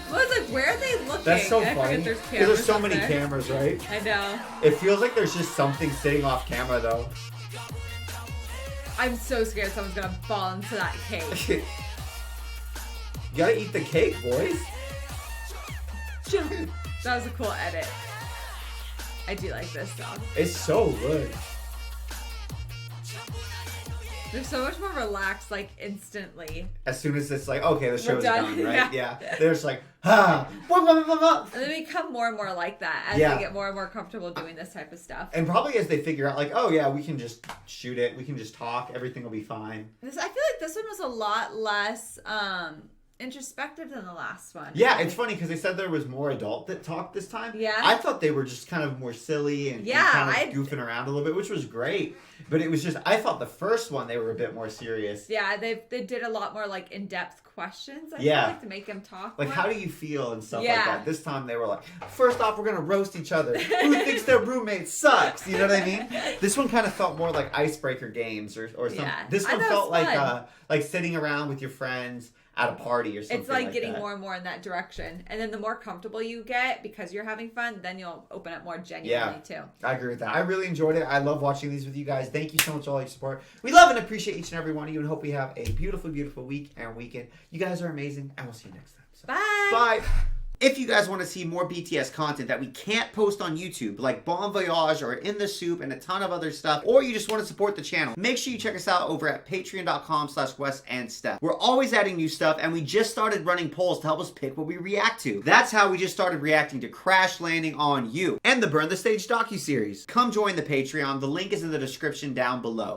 I was like, where are they looking? That's so I forget funny. there's Because cameras there's so up many there. cameras, right? I know. It feels like there's just something sitting off camera though. I'm so scared someone's gonna fall into that cake. You gotta eat the cake, boys. That was a cool edit. I do like this song. It's so good. They're so much more relaxed, like instantly. As soon as it's like, okay, the show's done. done, right? Yeah. Yeah. They're just like, blah, blah, blah, blah, blah. And they become more and more like that as Yeah. they get more and more comfortable doing this type of stuff. And probably as they figure out, like, oh yeah, we can just shoot it, we can just talk, everything will be fine. I feel like this one was a lot less introspective than the last one. Yeah, it's funny because they said there was more adult that talked this time. Yeah. I thought they were just kind of more silly and Yeah, kind of goofing around a little bit, which was great. But it was just, I thought the first one they were a bit more serious. Yeah, they did a lot more like in-depth questions. I Yeah. feel like to make them talk. Like, more. how do you feel and stuff Yeah. like that. This time they were like, first off, we're going to roast each other. Who thinks their roommate sucks? You know what I mean? This one kind of felt more like icebreaker games or something. Yeah. This I one thought it felt was like fun. like sitting around with your friends, at a party or something. It's like getting that. more and more in that direction. And then the more comfortable you get because you're having fun, then you'll open up more genuinely too. I agree with that. I really enjoyed it. I love watching these with you guys. Thank you so much for all your support. We love and appreciate each and every one of you and hope we have a beautiful, beautiful week and weekend. You guys are amazing and we'll see you next time. So, Bye. Bye. If you guys want to see more BTS content that we can't post on YouTube, like Bon Voyage or In the Soup and a ton of other stuff, or you just want to support the channel, make sure you check us out over at patreon.com/Wes and Steph. We're always adding new stuff, and we just started running polls to help us pick what we react to. That's how we just started reacting to Crash Landing on You and the Burn the Stage docuseries. Come join the Patreon. The link is in the description down below.